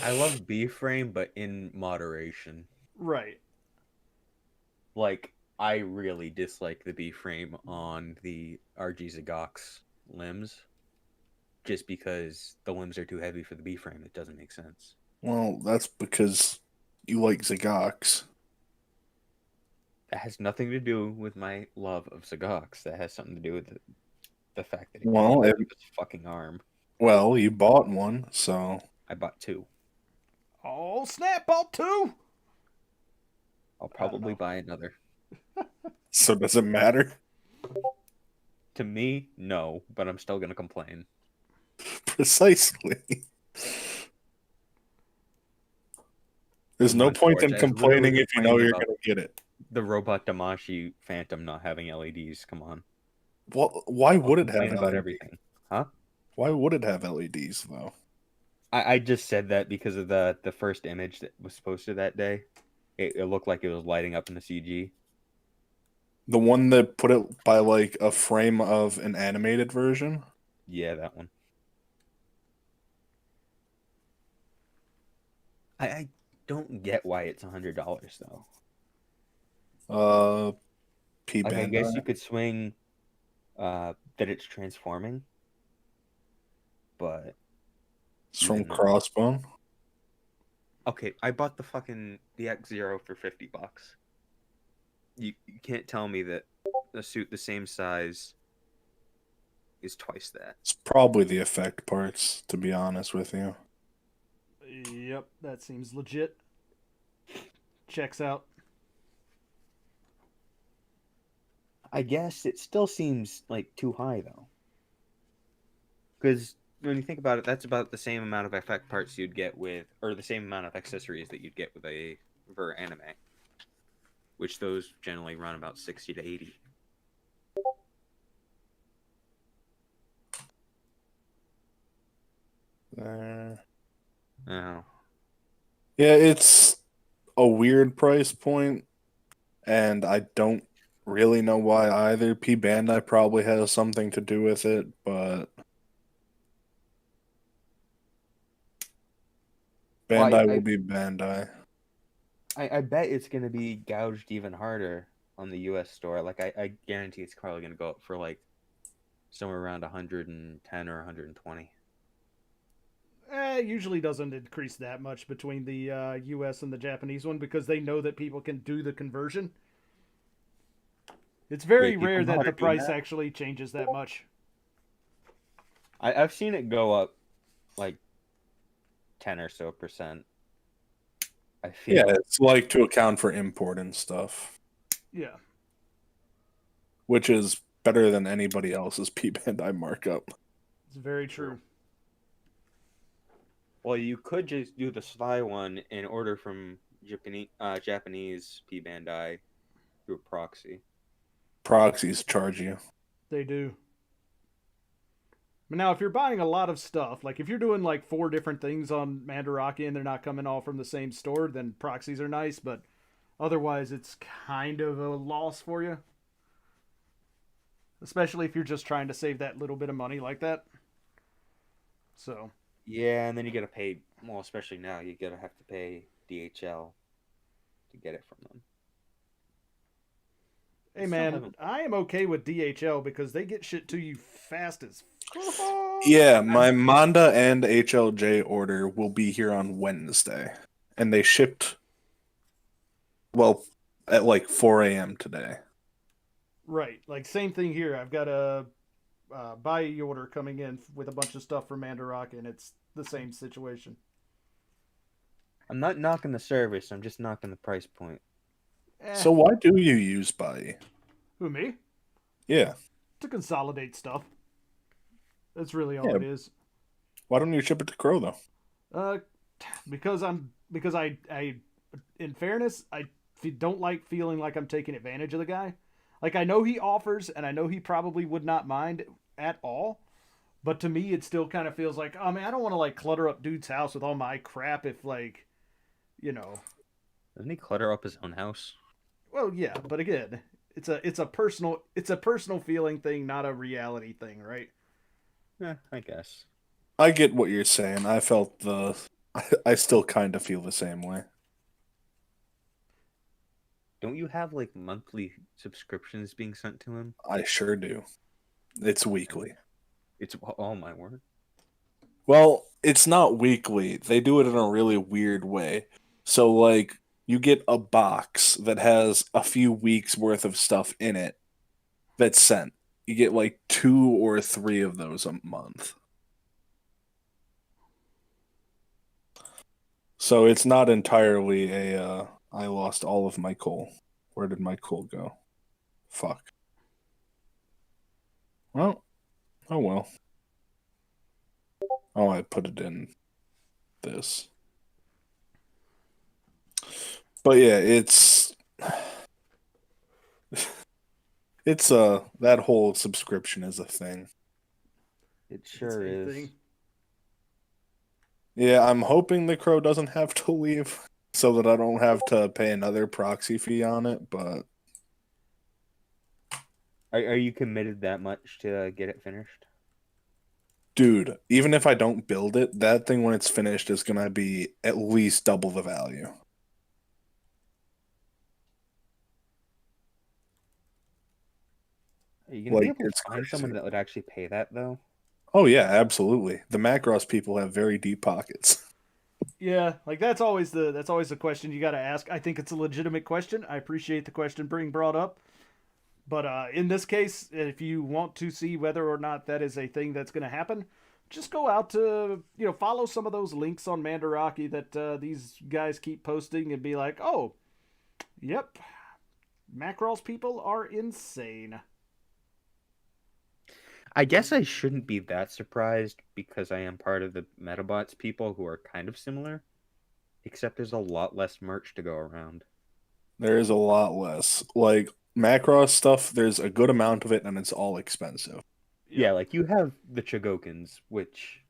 I love B-frame, but in moderation. Right. Like, I really dislike the B-frame on the RG Zagox limbs, just because the limbs are too heavy for the B-frame. It doesn't make sense. Well, that's because you like Zagox. That has nothing to do with my love of Zagox. That has something to do with the fact that Well, his fucking arm. Well, you bought one, so I bought 2. Oh, snap, bought 2! I'll probably buy another. So does it matter? To me, no, but I'm still gonna complain. Precisely. There's no point in complaining if you know you're going to get it. The robot Damashi Phantom not having LEDs, come on. Well, why would it have LEDs? About everything? Huh? Why would it have LEDs, though? I just said that because of the first image that was posted that day. It looked like it was lighting up in the CG. The one that put it by, like, a frame of an animated version? Yeah, that one. I don't get why it's $100 though. P-Band. Like, I guess you could swing that it's transforming, but it's from Crossbone. Okay, I bought the X0 for $50. You can't tell me that a suit the same size is twice that. It's probably the effect parts, to be honest with you. Yep, that seems legit. Checks out. I guess it still seems like too high though, because when you think about it, that's about the same amount of effect parts you'd get with, or the same amount of accessories that you'd get with a Ver anime, which those generally run about 60 to 80. Oh. Yeah, it's a weird price point, and I don't really know why either. P Bandai probably has something to do with it, but Bandai will be Bandai. I bet it's gonna be gouged even harder on the U.S. store. Like I guarantee it's probably gonna go up for like somewhere around 110 or 120. It usually doesn't increase that much between the U.S. and the Japanese one because they know that people can do the conversion. It's very rare that the price actually changes that much. I've seen it go up like 10 or so percent. I feel. Yeah, it's like to account for import and stuff. Yeah. Which is better than anybody else's P Bandai markup. It's very true. Well, you could just do the Sly one and order from Japanese P Bandai through a proxy. Proxies charge you. They do. But now, if you're buying a lot of stuff, like if you're doing like 4 different things on Mandarake and they're not coming all from the same store, then proxies are nice, but otherwise it's kind of a loss for you. Especially if you're just trying to save that little bit of money like that. So. Yeah, and then you gotta pay, well, especially now, you gotta have to pay DHL to get it from them. Hey man, I am okay with DHL because they get shit to you fast as fuck. Yeah, my Manda and HLJ order will be here on Wednesday. And they shipped, well, at like 4 a.m. today. Right, like same thing here. I've got a buy order coming in with a bunch of stuff from Mandarake, and it's the same situation. I'm not knocking the service, I'm just knocking the price point. So why do you use Buy? Who, me? Yeah. To consolidate stuff. That's really all it is. Why don't you ship it to Crow though? Because I in fairness, I don't like feeling like I'm taking advantage of the guy. Like, I know he offers, and I know he probably would not mind at all. But to me, it still kind of feels like, oh man, I don't want to like clutter up dude's house with all my crap if like, you know. Doesn't he clutter up his own house? Well, yeah, but again, it's a personal feeling thing, not a reality thing, right? Yeah, I guess. I get what you're saying. I still kind of feel the same way. Don't you have like monthly subscriptions being sent to him? I sure do. It's weekly. It's, oh my word. Well, it's not weekly. They do it in a really weird way. So like you get a box that has a few weeks worth of stuff in it that's sent. You get like 2 or 3 of those a month. So it's not entirely a I lost all of my coal. Where did my coal go? Fuck. Well, oh well. Oh, I put it in this. But yeah, it's that whole subscription is a thing. It sure is. Thing. Yeah, I'm hoping the Crow doesn't have to leave so that I don't have to pay another proxy fee on it, but Are you committed that much to get it finished? Dude, even if I don't build it, that thing when it's finished is going to be at least double the value. Are you going to be able to find someone that would actually pay that, though? Oh, yeah, absolutely. The Macross people have very deep pockets. Yeah, like that's always the question you got to ask. I think it's a legitimate question. I appreciate the question being brought up. But in this case, if you want to see whether or not that is a thing that's going to happen, just go out to, follow some of those links on Mandarake that these guys keep posting and be like, oh, yep, Macross people are insane. I guess I shouldn't be that surprised because I am part of the Metabots people who are kind of similar, except there's a lot less merch to go around. There is a lot less. Like, Macross stuff, there's a good amount of it, and it's all expensive. Yeah, like you have the Chigokins, which,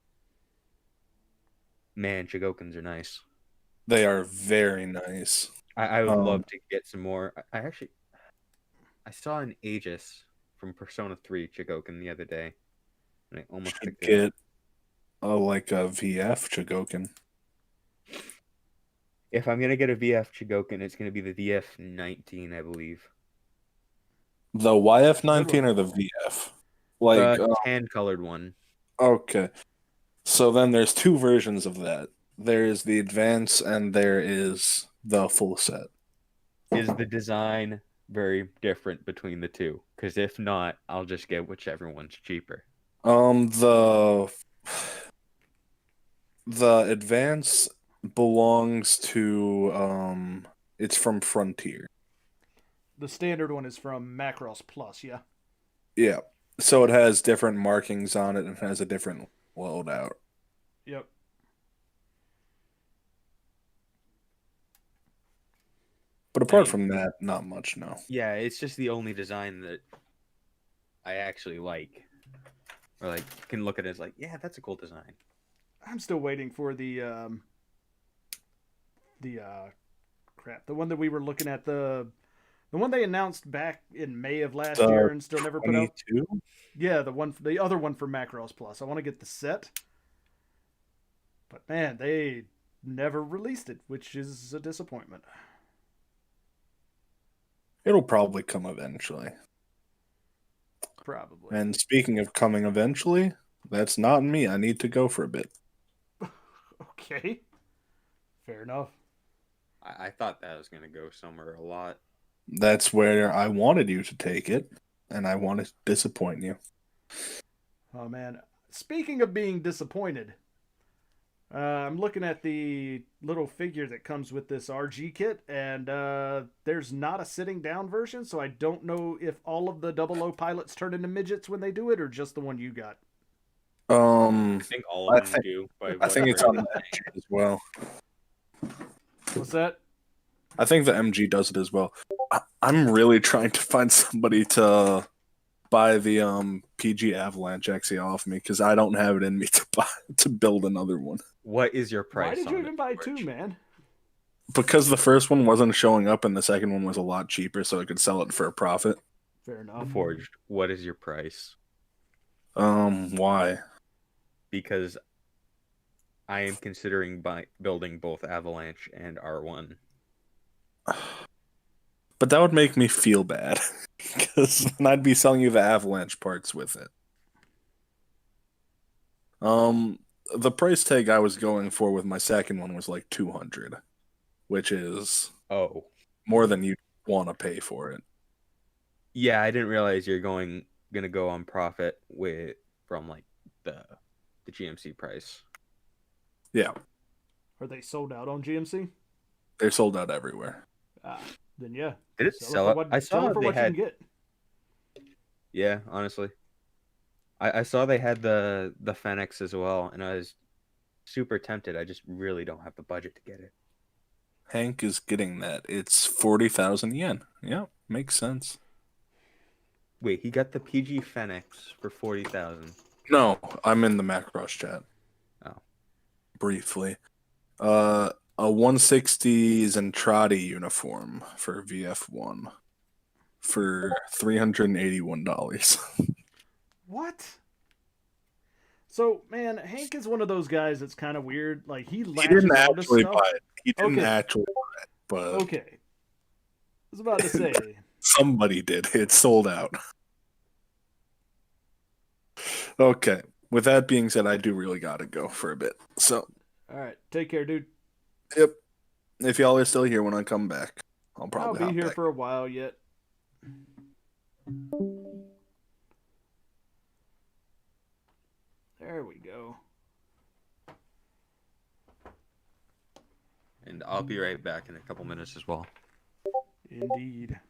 man, Chigokins are nice. They are very nice. I would love to get some more. I saw an Aegis from Persona 3 Chigokin the other day, and I almost picked it up. Like a VF Chigokin. If I'm gonna get a VF Chigokin, it's gonna be the VF-19, I believe. The YF-19 or the VF? Like The tan-colored one. Okay. So then there's two versions of that. There is the advance and there is the full set. Is the design very different between the two? Because if not, I'll just get whichever one's cheaper. The advance belongs to it's from Frontier. The standard one is from Macross Plus, yeah. Yeah. So it has different markings on it and has a different loadout. Yep. But apart from that, not much, no. Yeah, it's just the only design that I actually like. Or like can look at it as like, yeah, that's a cool design. I'm still waiting for the one that we were looking at, the one they announced back in May of last year and still never put out. Yeah, the other one for Macross Plus. I want to get the set. But man, they never released it, which is a disappointment. It'll probably come eventually. Probably. And speaking of coming eventually, that's not me. I need to go for a bit. Okay. Fair enough. I thought that was going to go somewhere a lot. That's where I wanted you to take it, and I want to disappoint you. Oh, man. Speaking of being disappointed, I'm looking at the little figure that comes with this RG kit, and there's not a sitting down version, so I don't know if all of the 00 pilots turn into midgets when they do it, or just the one you got. I think all of them do. I think it's on the MG as well. What's that? I think the MG does it as well. I'm really trying to find somebody to buy the PG Avalanche XE off me because I don't have it in me to build another one. What is your price? Why did you even buy two, man? Because the first one wasn't showing up and the second one was a lot cheaper, so I could sell it for a profit. Fair enough. Forged. What is your price? Why? Because I am considering building both Avalanche and R1. But that would make me feel bad because then I'd be selling you the Avalanche parts with it. The price tag I was going for with my second one was like 200, which is more than you want to pay for it. Yeah, I didn't realize you're gonna go on profit from like the GMC price. Yeah. Are they sold out on GMC? They're sold out everywhere. Then yeah. Did it sell it? I saw for they what had. You can get. Yeah, honestly, I saw they had the Fenix as well, and I was super tempted. I just really don't have the budget to get it. Hank is getting that. It's 40,000 yen. Yeah, makes sense. Wait, he got the PG Fenix for 40,000. No, I'm in the Macross chat. Oh. Briefly. A 160 Zentradi uniform for VF1 for $381. What? So, man, Hank is one of those guys that's kind of weird. Like, he didn't actually buy it. He didn't actually buy it, but... Okay. I was about to say... Somebody did. It's sold out. Okay. With that being said, I do really gotta go for a bit. So... Alright. Take care, dude. Yep. If y'all are still here when I come back, I'll be here for a while yet. There we go. And I'll be right back in a couple minutes as well. Indeed.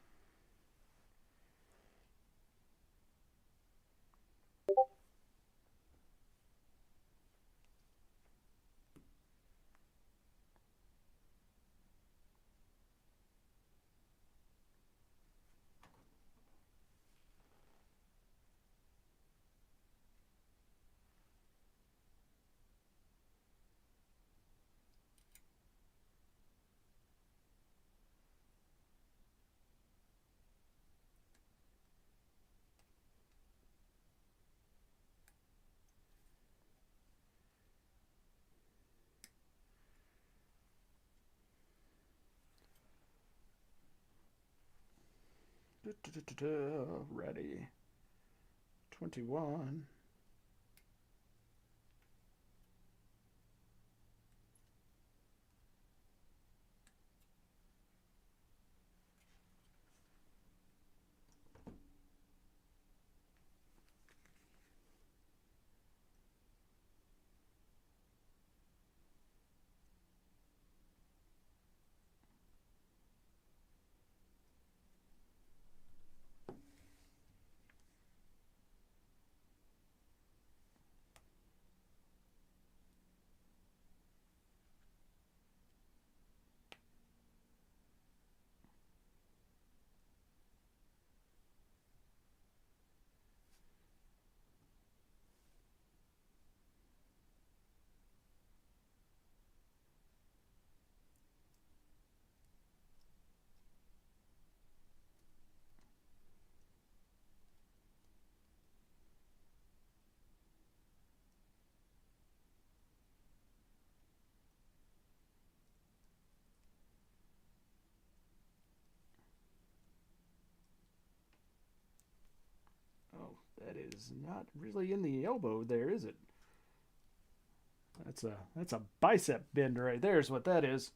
Ready. 21. Oh, that is not really in the elbow there, is it? That's a bicep bend right there is what that is.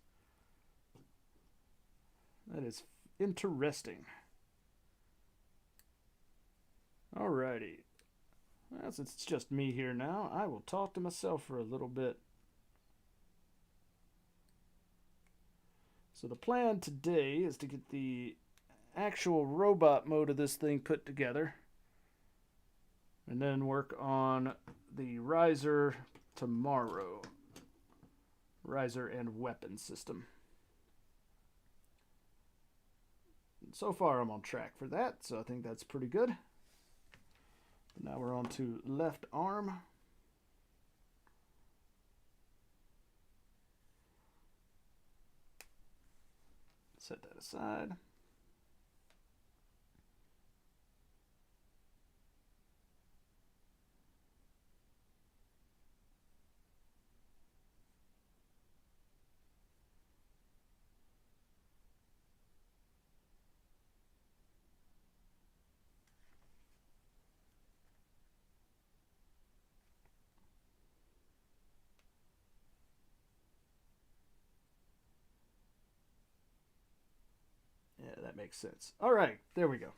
That is interesting. Alrighty. Well, since it's just me here now, I will talk to myself for a little bit. So the plan today is to get the actual robot mode of this thing put together. And then work on the riser tomorrow. Riser and weapon system. So far I'm on track for that, so I think that's pretty good. Now we're on to left arm. Set that aside. Yeah, that makes sense. All right, there we go.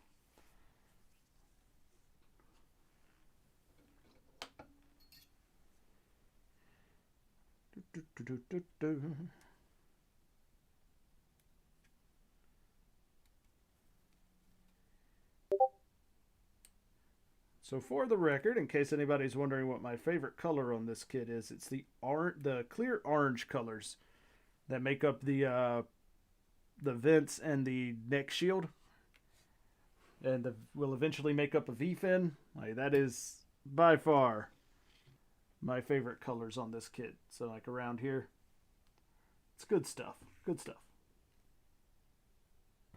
So for the record, in case anybody's wondering what my favorite color on this kit is, it's the clear orange colors that make up the vents and the neck shield, and will eventually make up a V-fin. Like, that is by far my favorite colors on this kit. So like around here, it's good stuff. Good stuff.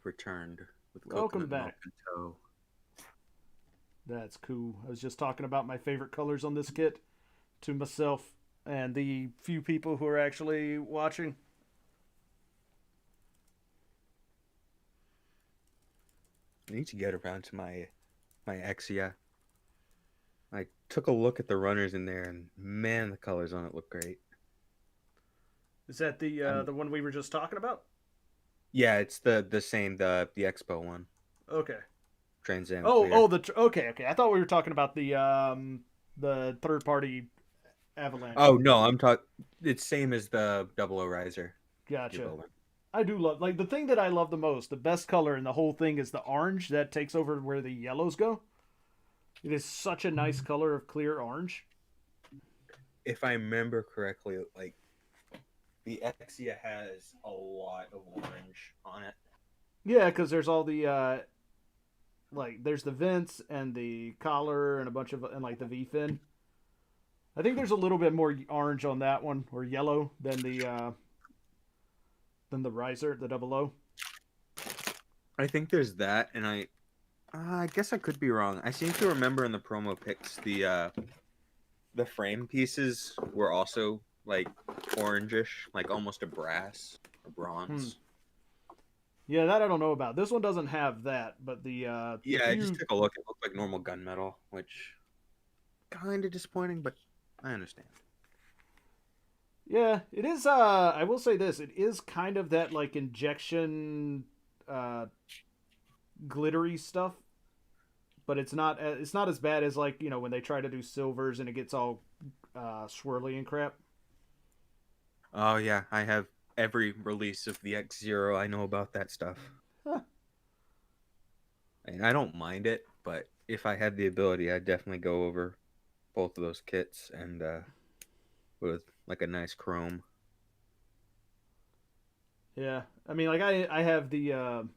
Returned with Welcome coconut back. milk and toe. That's cool. I was just talking about my favorite colors on this kit to myself and the few people who are actually watching. I need to get around to my Exia. I took a look at the runners in there, and man, the colors on it look great. Is that the one we were just talking about? Yeah, it's the same the Expo one. Okay. Trans Am. Okay. I thought we were talking about the third party Avalanche. Oh no, I'm talking. It's same as the 00+Raiser. Gotcha. I do love, like, the thing that I love the most, the best color in the whole thing is the orange that takes over where the yellows go. It is such a nice color of clear orange. If I remember correctly, like, the Exia has a lot of orange on it. Yeah, because there's all the like, there's the vents and the collar and a bunch of, and like the V-fin. I think there's a little bit more orange on that one, or yellow, than the riser, the 00. I think there's that, and I guess I could be wrong. I seem to remember in the promo pics the frame pieces were also like orangish, like almost a brass or bronze. Yeah, that I don't know about. This one doesn't have that, but the Yeah, I just took a look. It looked like normal gunmetal, which kind of disappointing, but I understand. Yeah, it is. I will say this: it is kind of that like injection, uh, glittery stuff, but it's not. It's not as bad as like when they try to do silvers and it gets all swirly and crap. Oh yeah, I have every release of the X-Zero. I know about that stuff. Huh. And I don't mind it, but if I had the ability, I'd definitely go over both of those kits and with like a nice chrome. Yeah, I mean, like I have the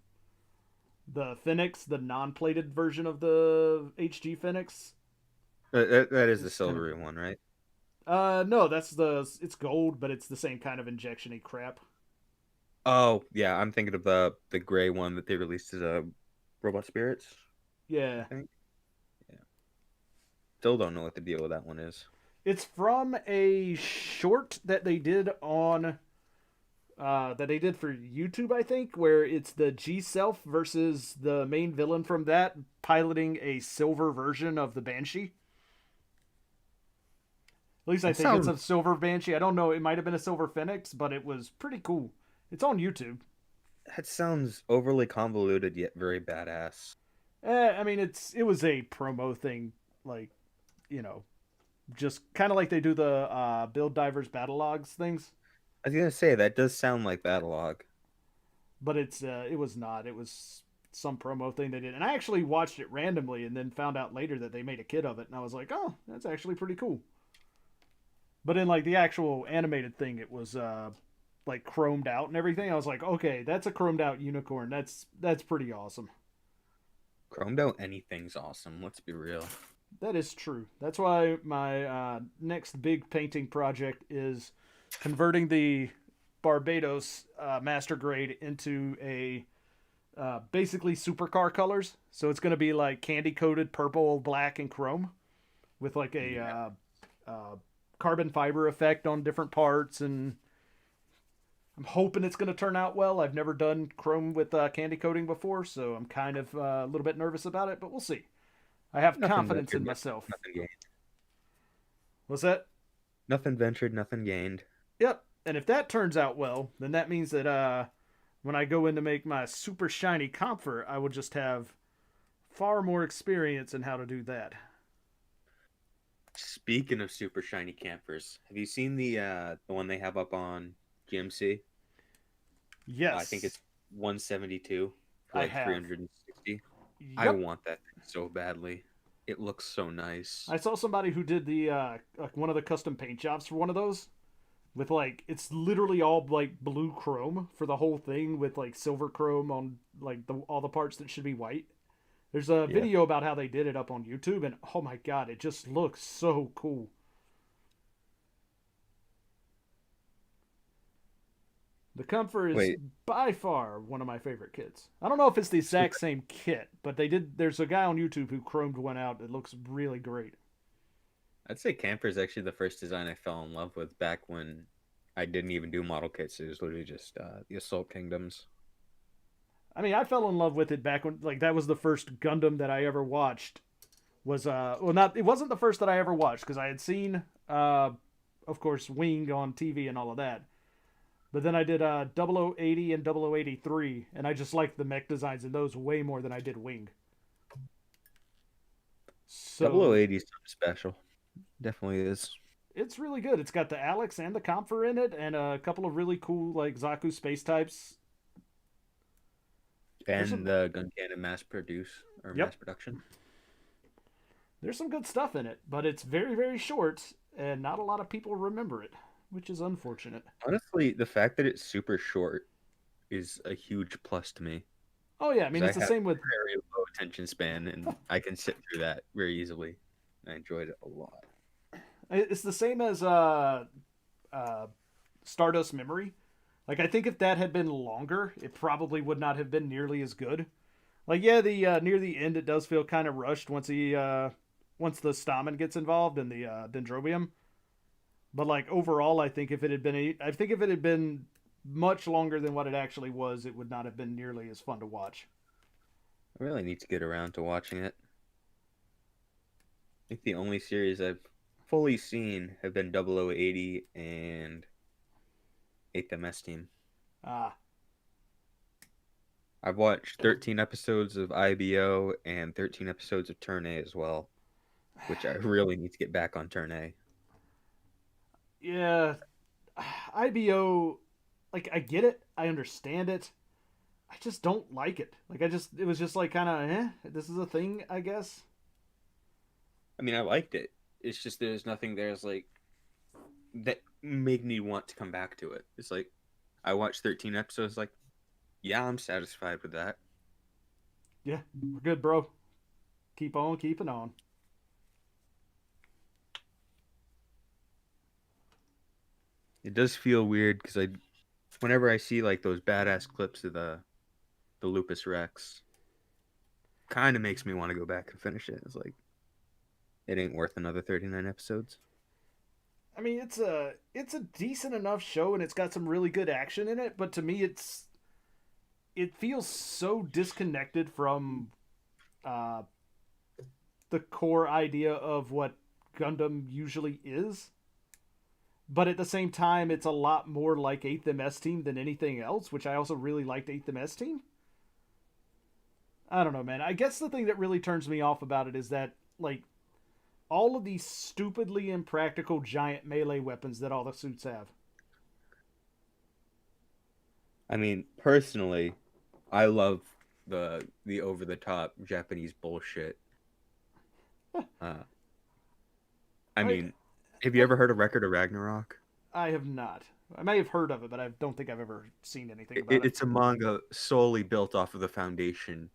Phoenix, the non-plated version of the HG Phoenix. That is the It's kind silvery one, right? no, it's gold, but it's the same kind of injection-y crap. Oh yeah, I'm thinking of the gray one that they released as a Robot Spirits. Yeah, I think. Yeah. Still don't know what the deal with that one is. it's from a short that they did on that they did for YouTube, I think, where it's the G Self versus the main villain from that piloting a silver version of the Banshee. At least I think it's a silver Banshee. I don't know. It might have been a silver Phoenix, but it was pretty cool. It's on YouTube. That sounds overly convoluted yet very badass. I mean, it was a promo thing, like you know, just kind of like they do the Build Divers Battle Logs things. I was gonna say that does sound like Battlelog. But it was not. It was some promo thing they did, and I actually watched it randomly, and then found out later that they made a kit of it, and I was like, oh, that's actually pretty cool. But in like the actual animated thing, it was like chromed out and everything. I was like, okay, that's a chromed out unicorn. That's pretty awesome. Chromed out anything's awesome. Let's be real. That is true. That's why my next big painting project is converting the Barbados Master Grade into a basically supercar colors. So it's going to be like candy coated purple, black, and chrome with like a carbon fiber effect on different parts. And I'm hoping it's going to turn out well. I've never done chrome with candy coating before, so I'm kind of a little bit nervous about it, but we'll see. I have confidence in myself. Nothing gained. What's that? Nothing ventured, nothing gained. Yep. And if that turns out well, then that means that when I go in to make my super shiny comfort, I will just have far more experience in how to do that. Speaking of super shiny campers, have you seen the one they have up on GMC? Yes. I think it's 172 for like 360. Yep. I want that thing so badly. It looks so nice. I saw somebody who did the like one of the custom paint jobs for one of those. With like it's literally all like blue chrome for the whole thing with like silver chrome on like all the parts that should be white. There's a video about how they did it up on YouTube, and oh my god, it just looks so cool. The Comfort is by far one of my favorite kits. I don't know if it's the exact same kit, but there's a guy on YouTube who chromed one out that looks really great. I'd say Camper is actually the first design I fell in love with back when I didn't even do model kits. It was literally just the Assault Kingdoms. I mean, I fell in love with it back when, like, that was the first Gundam that I ever watched. It wasn't the first that I ever watched, because I had seen, of course, Wing on TV and all of that. But then I did 0080 and 0083, and I just liked the mech designs in those way more than I did Wing. So 0080 is something special. Definitely is. It's really good. It's got the Alex and the Comfer in it, and a couple of really cool like Zaku space types. And the gun cannon mass production. There's some good stuff in it, but it's very, very short, and not a lot of people remember it, which is unfortunate. Honestly, the fact that it's super short is a huge plus to me. Oh yeah, I mean it's the same with very low attention span, and I can sit through that very easily. I enjoyed it a lot. It's the same as Stardust Memory. Like, I think if that had been longer, it probably would not have been nearly as good. Like, yeah, the near the end, it does feel kind of rushed once the Stamen gets involved in the Dendrobium. But like overall, I think if it had been much longer than what it actually was, it would not have been nearly as fun to watch. I really need to get around to watching it. I think the only series I've fully seen have been 0080 and 8th MS Team. Ah. I've watched 13 episodes of IBO and 13 episodes of Turn A as well, which I really need to get back on Turn A. Yeah. IBO, like, I get it. I understand it. I just don't like it. Like, it was just like kind of, this is a thing, I guess. I mean, I liked it. It's just there's nothing there's like that made me want to come back to it. It's like I watched 13 episodes, like, yeah, I'm satisfied with that. Yeah, we're good, bro. Keep on keeping on. It does feel weird because whenever I see like those badass clips of the Lupus Rex, kind of makes me want to go back and finish it. It's like it ain't worth another 39 episodes. I mean, it's a decent enough show, and it's got some really good action in it. But to me, it feels so disconnected from the core idea of what Gundam usually is. But at the same time, it's a lot more like 8th MS Team than anything else, which I also really liked 8th MS Team. I don't know, man. I guess the thing that really turns me off about it is that, like, all of these stupidly impractical giant melee weapons that all the suits have. I mean, personally, I love the over the top Japanese bullshit. I mean, have you ever heard of Record of Ragnarok? I have not. I may have heard of it, but I don't think I've ever seen anything about it. It's a manga solely built off of the foundation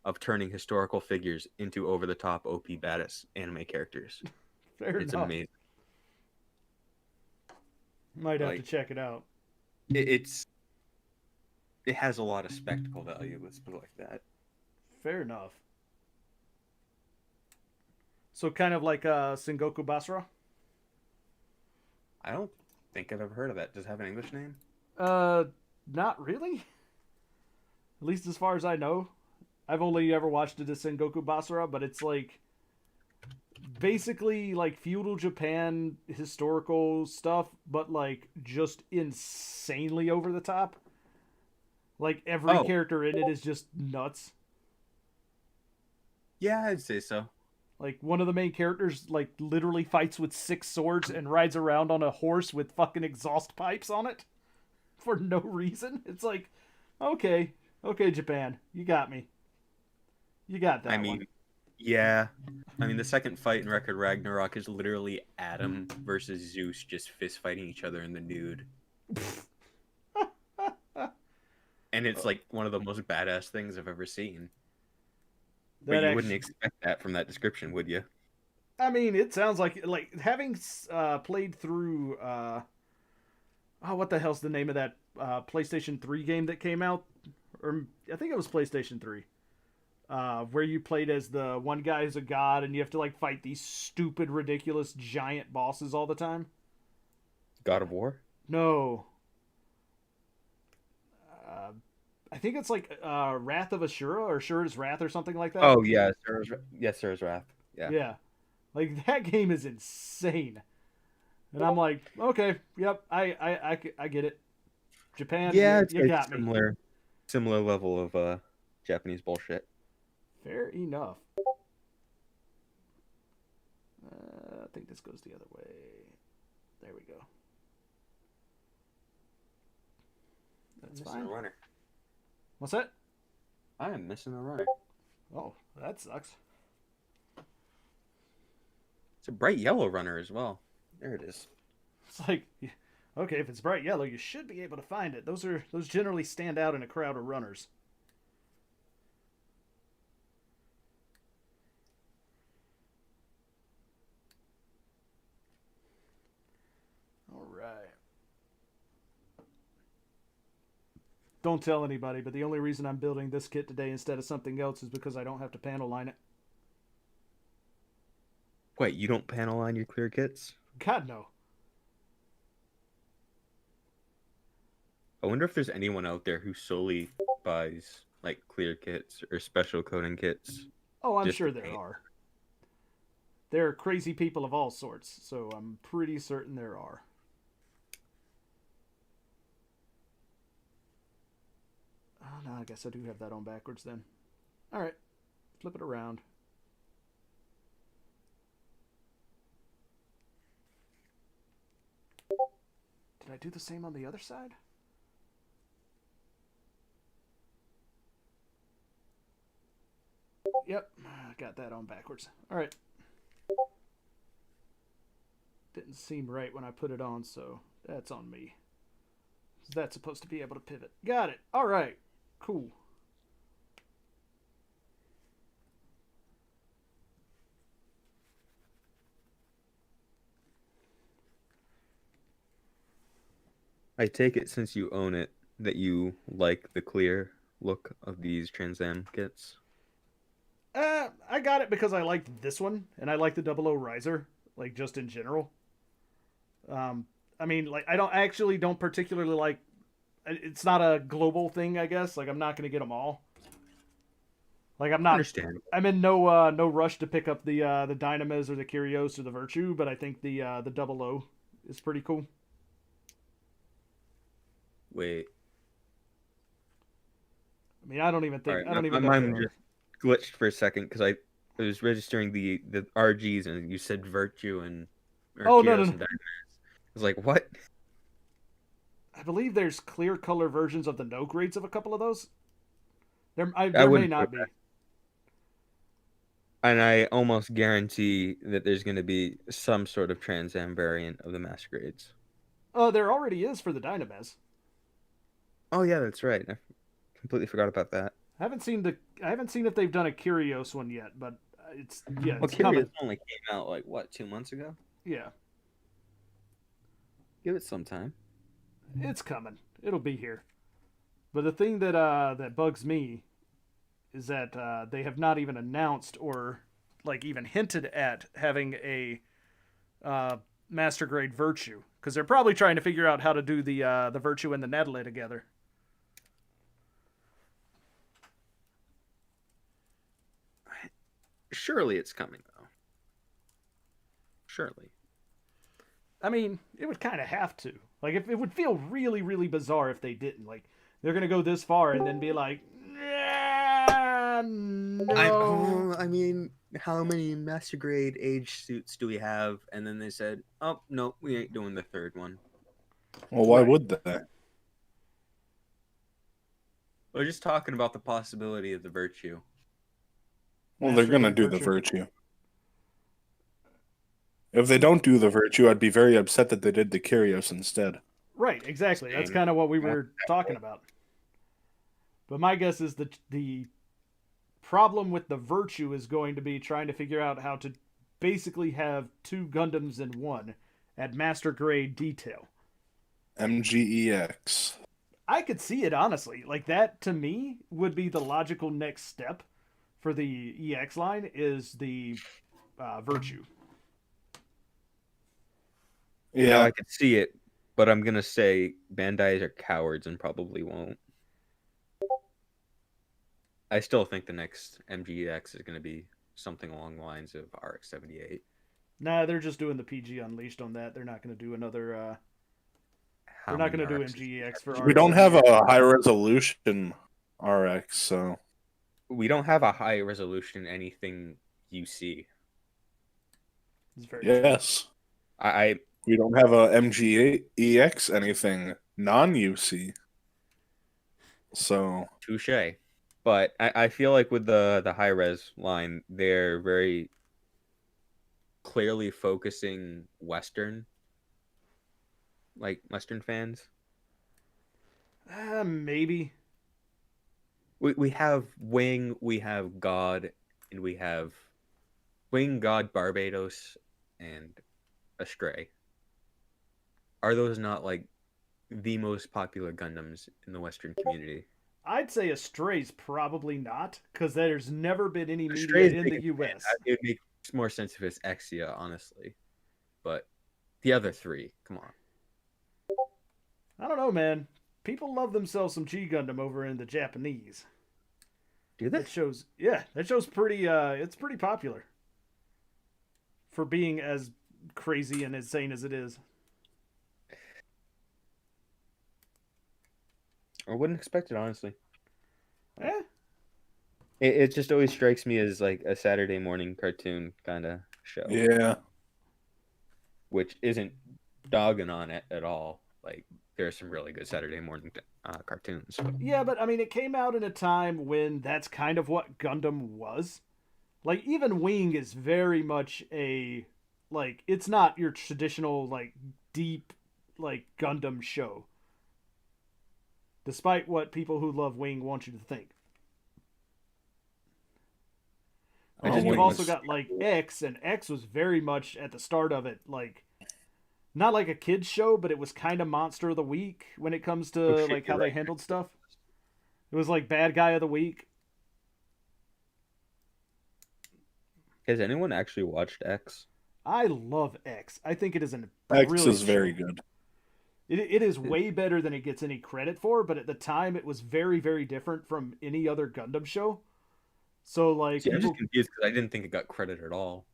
of turning historical figures into over the top OP badass anime characters. Fair it's enough. Amazing. Might have to check it out. It has a lot of spectacle value, let's put it like that. Fair enough. So kind of like Sengoku Basara? I don't think I've ever heard of that. Does it have an English name? Not really. At least as far as I know. I've only ever watched it as Sengoku Basara, but it's like basically like feudal Japan historical stuff, but like just insanely over the top. Like every character in it is just nuts. Yeah, I'd say so. Like one of the main characters like literally fights with 6 swords and rides around on a horse with fucking exhaust pipes on it for no reason. It's like, okay, Japan, you got me. You got that. I mean, yeah. I mean, the second fight in Record Ragnarok is literally Adam versus Zeus just fist fighting each other in the nude. And it's like one of the most badass things I've ever seen. But you wouldn't expect that from that description, would you? I mean, it sounds like having played through what the hell's the name of that PlayStation 3 game that came out? Or I think it was PlayStation 3. Where you played as the one guy who's a god and you have to like fight these stupid, ridiculous giant bosses all the time. God of War? No. I think it's like Wrath of Ashura or Ashura's Wrath or something like that. Oh, yeah. Sura's Wrath. Yeah. Yeah. Like, that game is insane. And I'm like, okay, yep, I get it. Japan, yeah, you got me. Similar level of Japanese bullshit. Fair enough. I think this goes the other way. There we go. That's fine. A runner. What's that? I am missing a runner. Oh, that sucks. It's a bright yellow runner as well. There it is. It's like, okay, if it's bright yellow, you should be able to find it. Those generally stand out in a crowd of runners. All right. Don't tell anybody, but the only reason I'm building this kit today instead of something else is because I don't have to panel line it. Wait, you don't panel line your clear kits? God, no. I wonder if there's anyone out there who solely buys like clear kits or special coding kits. Oh, I'm just sure to there paint. are. There are crazy people of all sorts, so I'm pretty certain there are. Oh, no, I guess I do have that on backwards then. All right, flip it around. Did I do the same on the other side? Yep, I got that on backwards. All right. Didn't seem right when I put it on, so that's on me. That's supposed to be able to pivot. Got it. All right. Cool. I take it since you own it that you like the clear look of these Trans Am kits. I got it because I liked this one, and I like the 00+Raiser, like just in general. I mean, like I actually don't particularly like. It's not a global thing, I guess. Like I'm not gonna get them all. Like I'm not. Understand. I'm in no rush to pick up the Dynamis or the Curios or the Virtue, but I think the 00 is pretty cool. Wait. I mean, I don't even think All right, I don't even know. mine just glitched for a second because I was registering the RGs and you said Virtue and Oh, no. and Dynamis. I was like, what? I believe there's clear color versions of the no grades of a couple of those. There may not be. And I almost guarantee that there's going to be some sort of Trans Am variant of the Masquerades. Oh, there already is for the Dynamis. Oh yeah, that's right. I completely forgot about that. I haven't seen if they've done a Curios one yet, but it's Well, coming. Curious only came out like what, 2 months ago? Yeah, Give it some time. it's coming. It'll be here. But the thing that bugs me is that they have not even announced or like even hinted at having a master grade Virtue, because they're probably trying to figure out how to do the Virtue and the Natalie together. Surely it's coming though. Surely. I mean, it would kind of have to. Like, if it would feel really, really bizarre if they didn't. Like, they're gonna go this far and then be like, nah, no. I mean, how many Master Grade age suits do we have? And then they said, oh, no, we ain't doing the third one. Well, why Right. would they? We're just talking about the possibility of the Virtue. Well, Master they're gonna grade do the Virtue. Virtue. If they don't do the Virtue, I'd be very upset that they did the Curios instead. Right, exactly. That's Same. kind of what we were talking about. But my guess is that the problem with the Virtue is going to be trying to figure out how to basically have two Gundams in one at master grade detail. MGEX. I could see it, honestly. Like, that to me would be the logical next step for the EX line, is the Virtue. Yeah, Yeah, I could see it, but I'm gonna say Bandai's are cowards and probably won't. I still think the next MGX is gonna be something along the lines of RX-78. Nah, they're just doing the PG Unleashed on that. They're not going to do another. How They're not many going to do RXs? MGEX for we don't RX. have a high resolution RX, so We don't have a high resolution anything you see. It's very true. yes. I We don't have a MGEX anything non-UC. So touche. But I feel like with the high res line, they're very clearly focusing Western, like Western fans. Maybe. We have Wing, we have God, and we have Wing, God, Barbados, and Astray. Are those not like the most popular Gundams in the Western community? I'd say Astray's probably not, because there's never been any media Astray's in big the in Japan. US. It makes more sense if it's Exia, honestly. But the other three, come on. I don't know, man. people love themselves some G Gundam over in the Japanese. Do they? That show's pretty. It's pretty popular for being as crazy and insane as it is. I wouldn't expect it, honestly. Eh? It just always strikes me as like a Saturday morning cartoon kind of show. Yeah. Which isn't dogging on it at all. Like, there are some really good Saturday morning cartoons. But... Yeah, but I mean, it came out in a time when that's kind of what Gundam was. Like, even Wing is very much a, like, it's not your traditional, like, deep, like, Gundam show. Despite what people who love Wing want you to think. And then you've also got, like, X, and X was very much at the start of it, like, not like a kid's show, but it was kind of Monster of the Week when it comes to, like, how they handled stuff. It was, like, Bad Guy of the Week. Has anyone actually watched X? I love X. I think it is an X is very good. It is way better than it gets any credit for, but at the time it was very, very different from any other Gundam show. So, like... See, I'm just confused because I didn't think it got credit at all.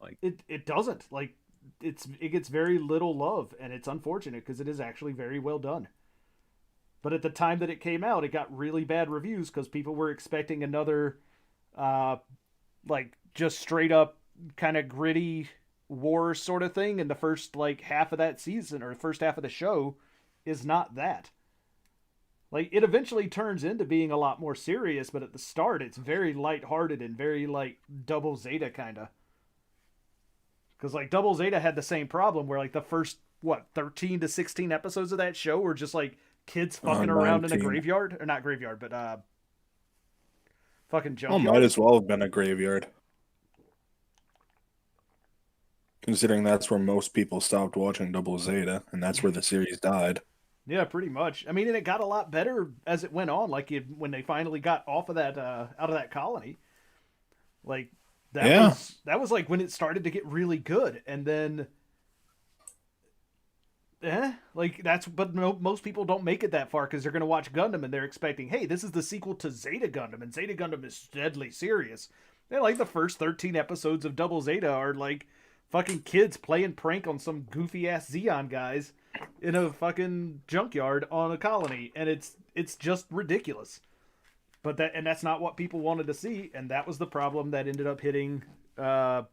Like It doesn't. Like, it gets very little love, and it's unfortunate because it is actually very well done. But at the time that it came out, it got really bad reviews because people were expecting another, like, just straight up kind of gritty war sort of thing, and the first, like, half of that season, or the first half of the show, is not that. Like, it eventually turns into being a lot more serious, but at the start, it's very lighthearted and very, like, Double Zeta kind of. Because, like, Double Zeta had the same problem where, like, the first, 13 to 16 episodes of that show were just, like, kids fucking around in a graveyard. Or not graveyard, but, fucking junkyard. Well, might as well have been a graveyard. Considering that's where most people stopped watching Double Zeta, and that's where the series died. Yeah, pretty much. I mean, and it got a lot better as it went on. Like, when they finally got off of that, out of that colony. Like... That was like when it started to get really good, and then, but most people don't make it that far because they're gonna watch Gundam and they're expecting, hey, this is the sequel to Zeta Gundam, and Zeta Gundam is deadly serious. And like the first 13 episodes of Double Zeta are like fucking kids playing prank on some goofy ass Zeon guys in a fucking junkyard on a colony, and it's just ridiculous. But that's not what people wanted to see, and that was the problem that ended up hitting X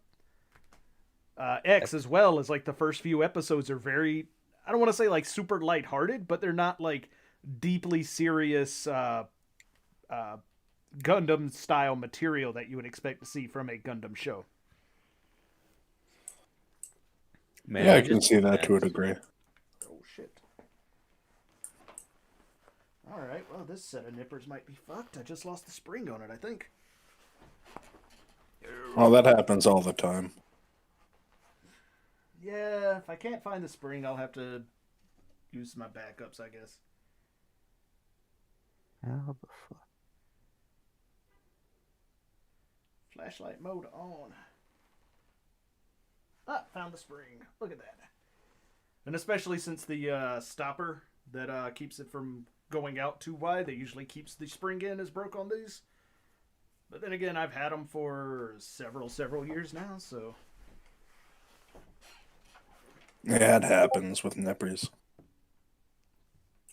as well. As like the first few episodes are very, I don't want to say like super lighthearted, but they're not like deeply serious Gundam style material that you would expect to see from a Gundam show. Man, yeah, I can see that to a degree. Oh shit. Alright, well, this set of nippers might be fucked. I just lost the spring on it, I think. Well, that happens all the time. Yeah, if I can't find the spring, I'll have to use my backups, I guess. How the fuck? Flashlight mode on. Ah, found the spring. Look at that. And especially since the stopper that keeps it from going out too wide, that usually keeps the spring in, is broke on these. But then again, I've had them for several years now, so... Yeah, it happens with nippers.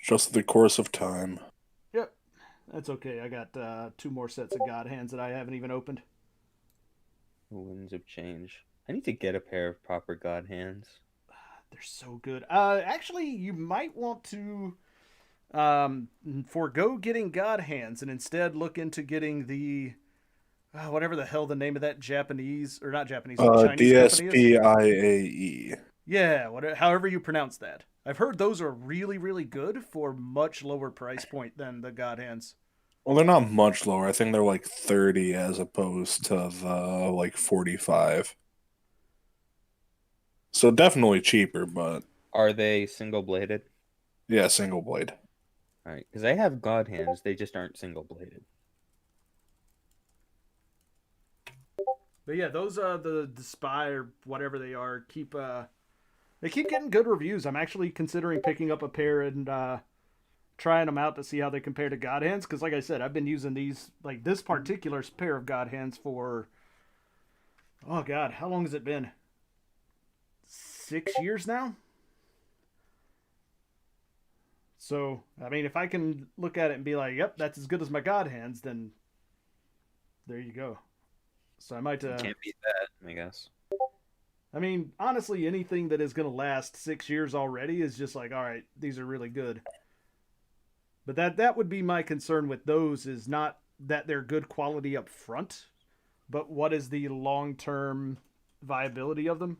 Just the course of time. Yep. That's okay. I got 2 more sets of God Hands that I haven't even opened. The winds of change. I need to get a pair of proper God Hands. They're so good. Actually, you might want to forego getting God Hands and instead look into getting the whatever the hell the name of that Japanese, or not Japanese, Chinese DSPIAE. Yeah, however you pronounce that. I've heard those are really, really good for much lower price point than the God Hands. Well, they're not much lower. I think they're like 30 as opposed to the like 45. So definitely cheaper, but... Are they single-bladed? Yeah, single-blade. Alright, because I have God Hands, they just aren't single-bladed. But yeah, those the Spy or whatever they are they keep getting good reviews. I'm actually considering picking up a pair and trying them out to see how they compare to God Hands. Because, like I said, I've been using these, like this particular pair of God Hands for, oh God, how long has it been? 6 years now? So, I mean, if I can look at it and be like, yep, that's as good as my God Hands, then there you go. So I might... Can't beat that, I guess. I mean, honestly, anything that is going to last 6 years already is just like, all right, these are really good. But that would be my concern with those, is not that they're good quality up front, but what is the long-term viability of them?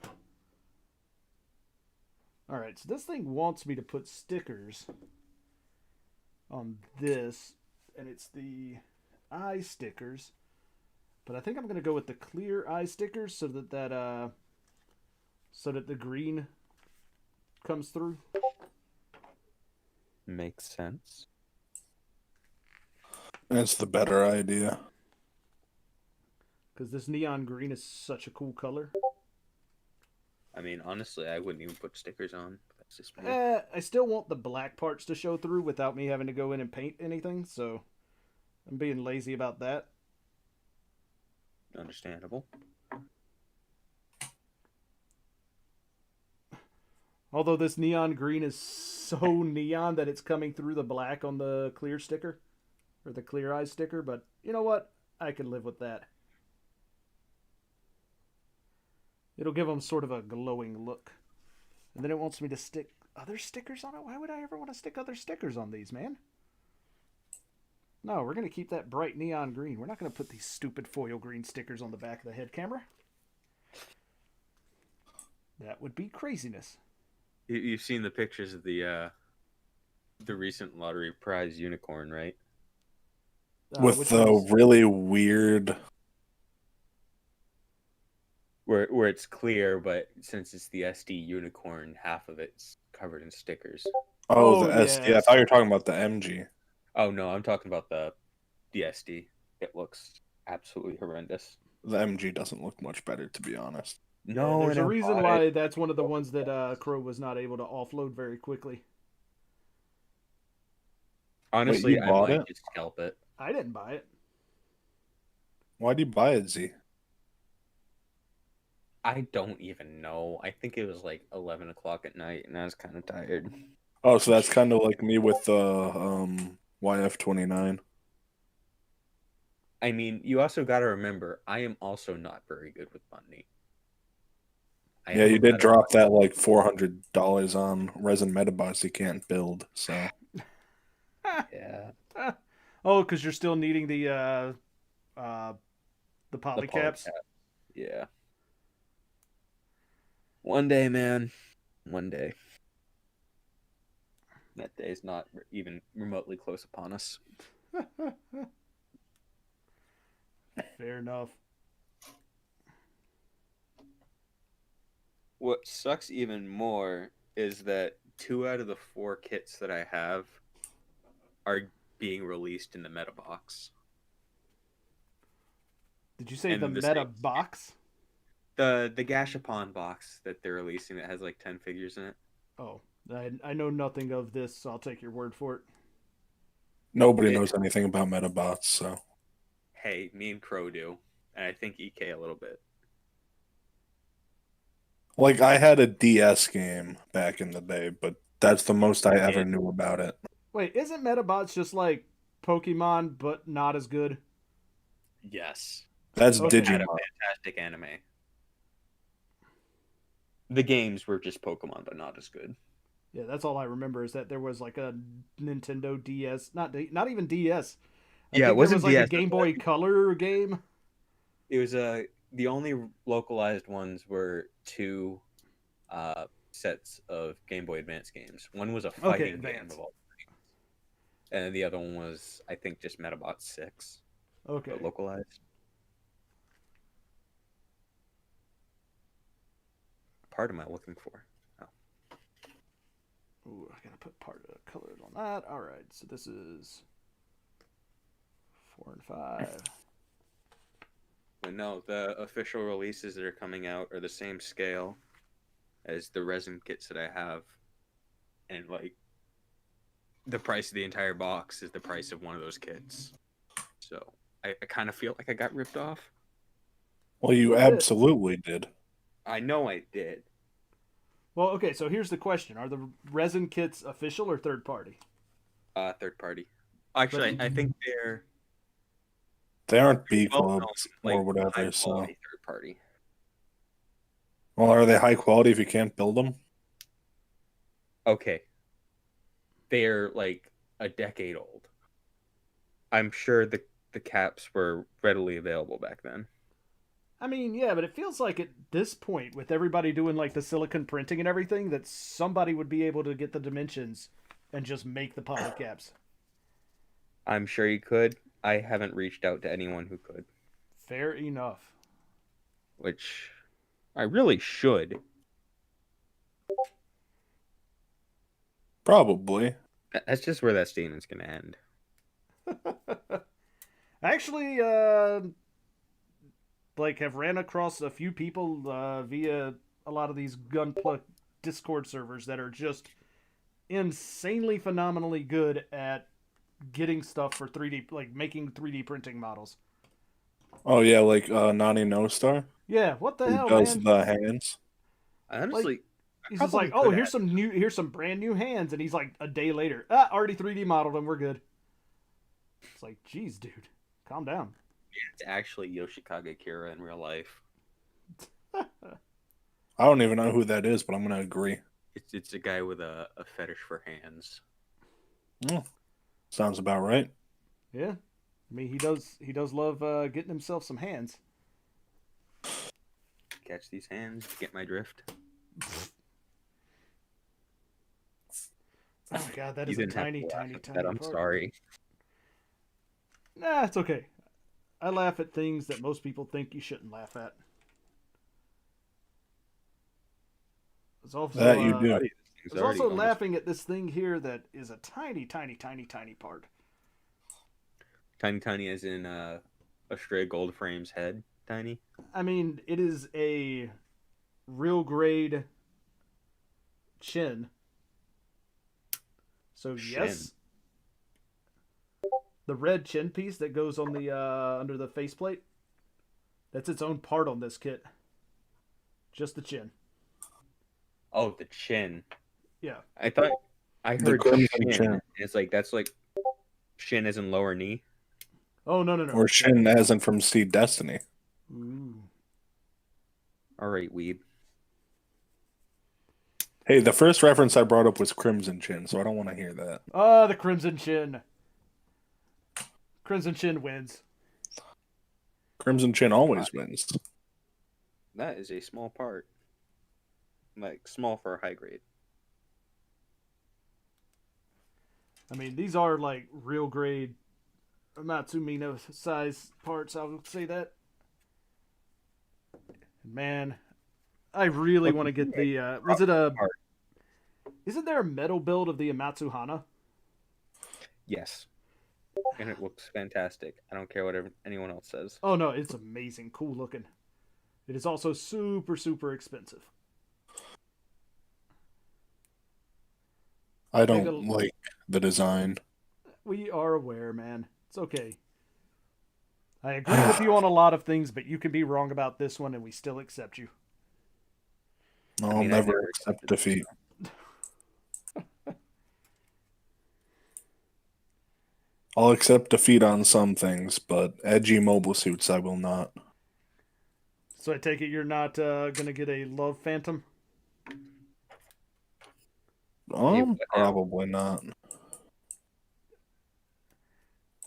All right, so this thing wants me to put stickers on this, and it's the eye stickers. But I think I'm going to go with the clear eye stickers so that the green comes through. Makes sense. That's the better idea. Because this neon green is such a cool color. I mean, honestly, I wouldn't even put stickers on. That's just me. I still want the black parts to show through without me having to go in and paint anything, so I'm being lazy about that. Understandable. Although this neon green is so neon that it's coming through the black on the clear sticker, or the clear eye sticker, but you know what? I can live with that. It'll give them sort of a glowing look. And then it wants me to stick other stickers on it? Why would I ever want to stick other stickers on these, man? No, we're going to keep that bright neon green. We're not going to put these stupid foil green stickers on the back of the head camera. That would be craziness. You've seen the pictures of the recent lottery prize unicorn, right? With the really weird... Where it's clear, but since it's the SD unicorn, half of it's covered in stickers. Oh, the SD. I thought you were talking about the MG. Oh, no, I'm talking about the SD. It looks absolutely horrendous. The MG doesn't look much better, to be honest. No, there's a reason why that's one of the ones that Crow was not able to offload very quickly. Honestly, I might just scalp it. I didn't buy it. Why'd you buy it, Z? I don't even know. I think it was like 11 o'clock at night, and I was kind of tired. Oh, so that's kind of like me with the YF-29. I mean, you also got to remember, I am also not very good with money. Yeah, you did drop that like $400 on resin metabots you can't build, so... Yeah. Oh, because you're still needing the polycaps? Yeah. One day, man. One day. That day is not even remotely close upon us. Fair enough. What sucks even more is that 2 out of the 4 kits that I have are being released in the meta box. Did you say the meta box? The Gashapon box that they're releasing that has like 10 figures in it. Oh, I know nothing of this, so I'll take your word for it. Nobody knows anything about metabots, so... Hey, me and Crow do. And I think EK a little bit. Like, I had a DS game back in the day, but that's the most I ever knew about it. Wait, isn't Metabots just like Pokemon, but not as good? Yes. That's Digimon. Digimon. Had a fantastic anime. The games were just Pokemon, but not as good. Yeah, that's all I remember is that there was like a Nintendo DS, not even DS. I think it wasn't there was like DS, a Game Boy Color game. It was the only localized ones were 2 sets of Game Boy Advance games. One was a fighting game of all things, and the other one was, I think, just Metabots 6. Okay. But localized. Part am I looking for? Oh. Ooh, I gotta put part of colors on that. All right, so this is 4 and 5. But no, the official releases that are coming out are the same scale as the resin kits that I have. And like the price of the entire box is the price of one of those kits. So I kind of feel like I got ripped off. Well, you absolutely did. I know I did. Well, okay, so here's the question. Are the resin kits official or third party? Third party. Actually, I think they aren't B well-known, clubs like, or whatever. high So, quality third party. well, are they high quality if you can't build them? Okay. They're like a decade old. I'm sure the caps were readily available back then. I mean, yeah, but it feels like at this point, with everybody doing like the silicon printing and everything, that somebody would be able to get the dimensions and just make the poly caps. I'm sure you could. I haven't reached out to anyone who could. Fair enough. Which I really should. Probably. That's just where that statement's going to end. Actually, like have ran across a few people via a lot of these Gunpla Discord servers that are just insanely phenomenally good at getting stuff for 3D, like making 3D printing models. Oh yeah, like Nani No Star. Yeah, what the hell, does man? the hands? Honestly, he's just like, oh, here's some brand new hands, and he's like, a day later, already 3D modeled them, we're good. It's like, geez, dude, calm down. It's actually Yoshikage Kira in real life. I don't even know who that is, but I'm gonna agree. It's a guy with a fetish for hands. Sounds about right. Yeah, I mean he does love getting himself some hands. Catch these hands, get my drift. Oh god, that is a tiny that. I'm part. sorry. Nah, it's okay. I laugh at things that most people think you shouldn't laugh at. There's also, that you do. There's also laughing at this thing here that is a tiny part. Tiny as in a stray gold frame's head. Tiny. I mean, it is a real grade chin. So yes, the red chin piece that goes on the under the faceplate, that's its own part on this kit. Just the chin. Oh, the chin. Yeah. I thought I heard chin. It's like that's like shin as in lower knee. Oh no. Or shin as in from Seed Destiny. Ooh. All right, weeb. Hey, the first reference I brought up was Crimson Chin, so I don't want to hear that. The Crimson Chin. Crimson Chin wins. Crimson Chin always wins. That is a small part. Like, small for a high grade. I mean, these are, like, real grade Matsumino size parts, I would say that. Man, I really want to get the, was it a, isn't there a metal build of the Amatsuhana? Yes. And it looks fantastic. I don't care what anyone else says. Oh no, it's amazing, cool looking. It is also super expensive. I don't like the design. We are aware, man. It's okay. I agree with you on a lot of things, but you can be wrong about this one, and we still accept you. I'll never accept defeat. I'll accept defeat on some things, but edgy mobile suits I will not. So I take it you're not going to get a Love Phantom? Probably not.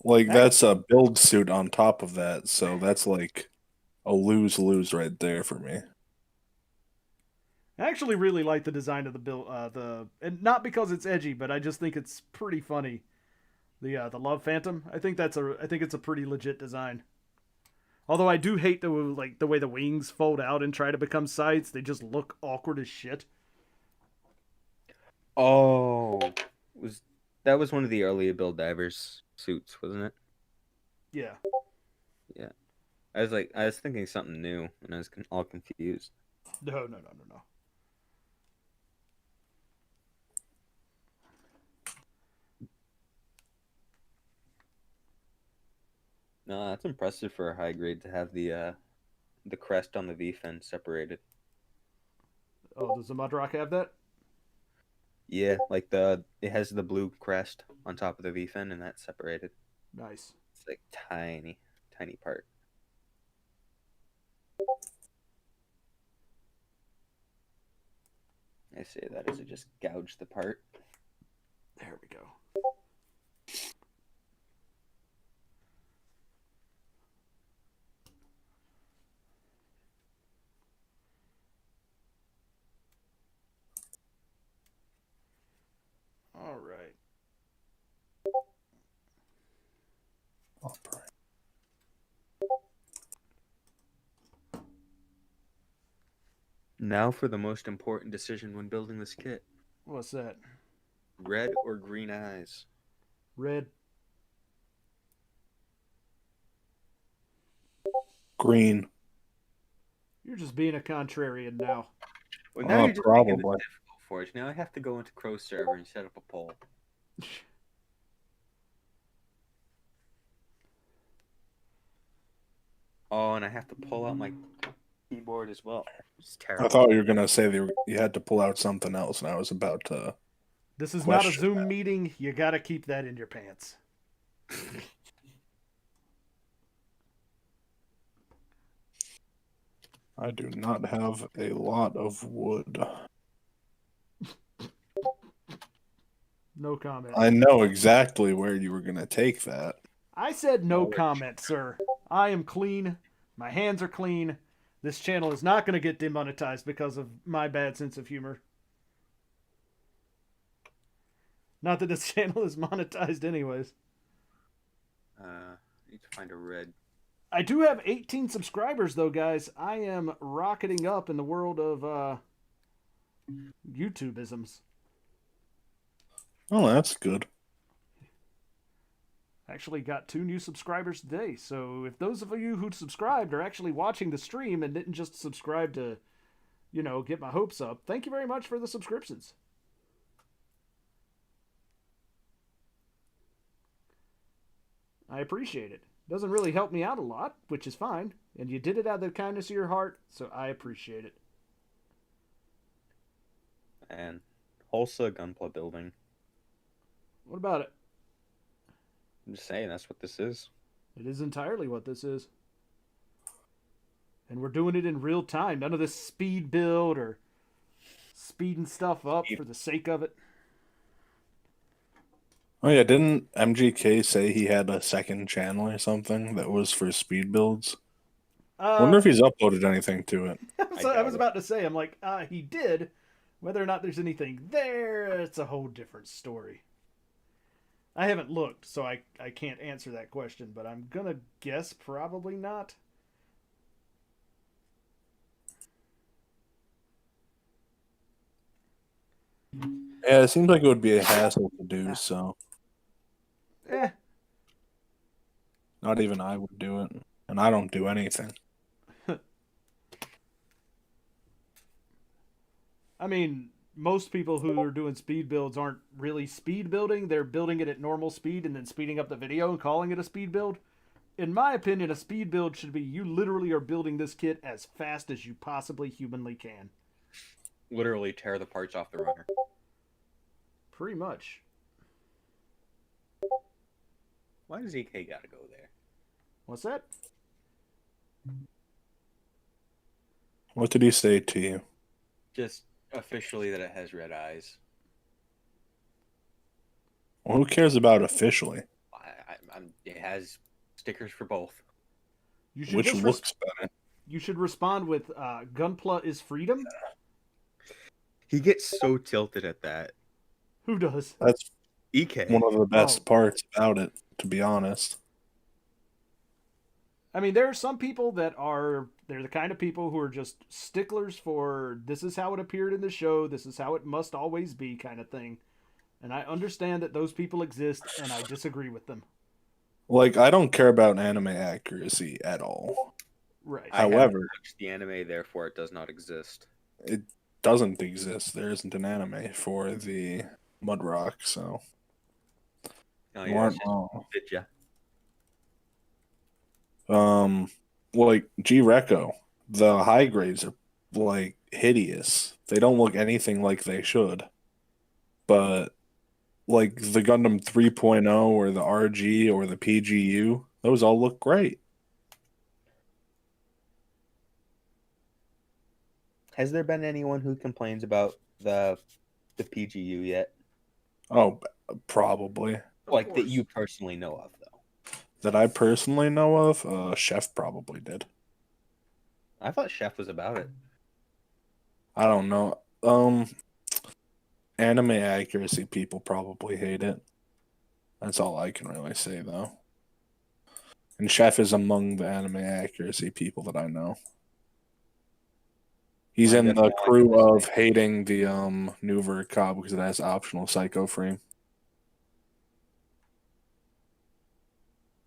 Like, that's a build suit on top of that, so that's like a lose-lose right there for me. I actually really like the design of the build, and not because it's edgy, but I just think it's pretty funny. The Love Phantom, I think it's a pretty legit design. Although I do hate the way the wings fold out and try to become sights. They just look awkward as shit. Oh, that was one of the earlier Build Divers suits, wasn't it? Yeah. Yeah. I was thinking something new, and I was all confused. No. No, that's impressive for a high grade to have the crest on the V fin separated. Oh, does the Mudrock have that? Yeah, like it has the blue crest on top of the V fin, and that's separated. Nice. It's like tiny, tiny part. I say that as it just gouged the part. There we go. All right. Now for the most important decision when building this kit. What's that? Red or green eyes? Red. Green. You're just being a contrarian now. Well, now you're just making this probably. difficult for us. Now I have to go into Crow's server and set up a poll. Oh, and I have to pull out my keyboard as well. It's terrible. I thought you were gonna say you had to pull out something else, and I was about to. This is not a Question Zoom meeting. You got to keep that in your pants. I do not have a lot of wood. No comment. I know exactly where you were gonna take that. I said no comment, sir. I am clean. My hands are clean. This channel is not going to get demonetized because of my bad sense of humor. Not that this channel is monetized anyways. Need to find a red. I do have 18 subscribers though, guys. I am rocketing up in the world of YouTube-isms. Oh, that's good. Actually got 2 new subscribers today. So if those of you who subscribed are actually watching the stream and didn't just subscribe to, you know, get my hopes up, thank you very much for the subscriptions. I appreciate it. Doesn't really help me out a lot, which is fine. And you did it out of the kindness of your heart, so I appreciate it. And Hulsa Gunpla building. What about it? I'm just saying, that's what this is. It is entirely what this is. And we're doing it in real time. None of this speed build or speeding stuff up for the sake of it. Oh yeah, didn't MGK say he had a second channel or something that was for speed builds? I wonder if he's uploaded anything to it. I was about to say, I'm like, he did. Whether or not there's anything there, it's a whole different story. I haven't looked, so I can't answer that question, but I'm gonna guess probably not. Yeah, it seems like it would be a hassle to do, so. Not even I would do it. And I don't do anything. I mean, most people who are doing speed builds aren't really speed building. They're building it at normal speed and then speeding up the video and calling it a speed build. In my opinion, a speed build should be you literally are building this kit as fast as you possibly humanly can. Literally tear the parts off the runner. Pretty much. Why does EK gotta go there? What's that? What did he say to you? Just officially that it has red eyes. Well, who cares about officially? It has stickers for both. You should Which looks better. You should respond with Gunpla is freedom. He gets so tilted at that. Who does? That's EK. one of the best parts about it, to be honest. I mean, there are some people that they're the kind of people who are just sticklers for this is how it appeared in the show, this is how it must always be kind of thing. And I understand that those people exist, and I disagree with them. Like, I don't care about anime accuracy at all. Right. However, the anime, therefore it does not exist. It doesn't exist. There isn't an anime for the Mudrock, so Oh, you yeah, aren't wrong. Did ya? Like G-Reco, the high grades are like hideous. They don't look anything like they should. But like the Gundam 3.0 or the RG or the PGU, those all look great. Has there been anyone who complains about the PGU yet? Oh, probably. Like that you personally know of, though. That I personally know of, Chef probably did. I thought Chef was about it. I don't know. Anime accuracy people probably hate it. That's all I can really say, though. And Chef is among the anime accuracy people that I know. He's in the crew of hating the new Verka because it has optional Psycho Frame.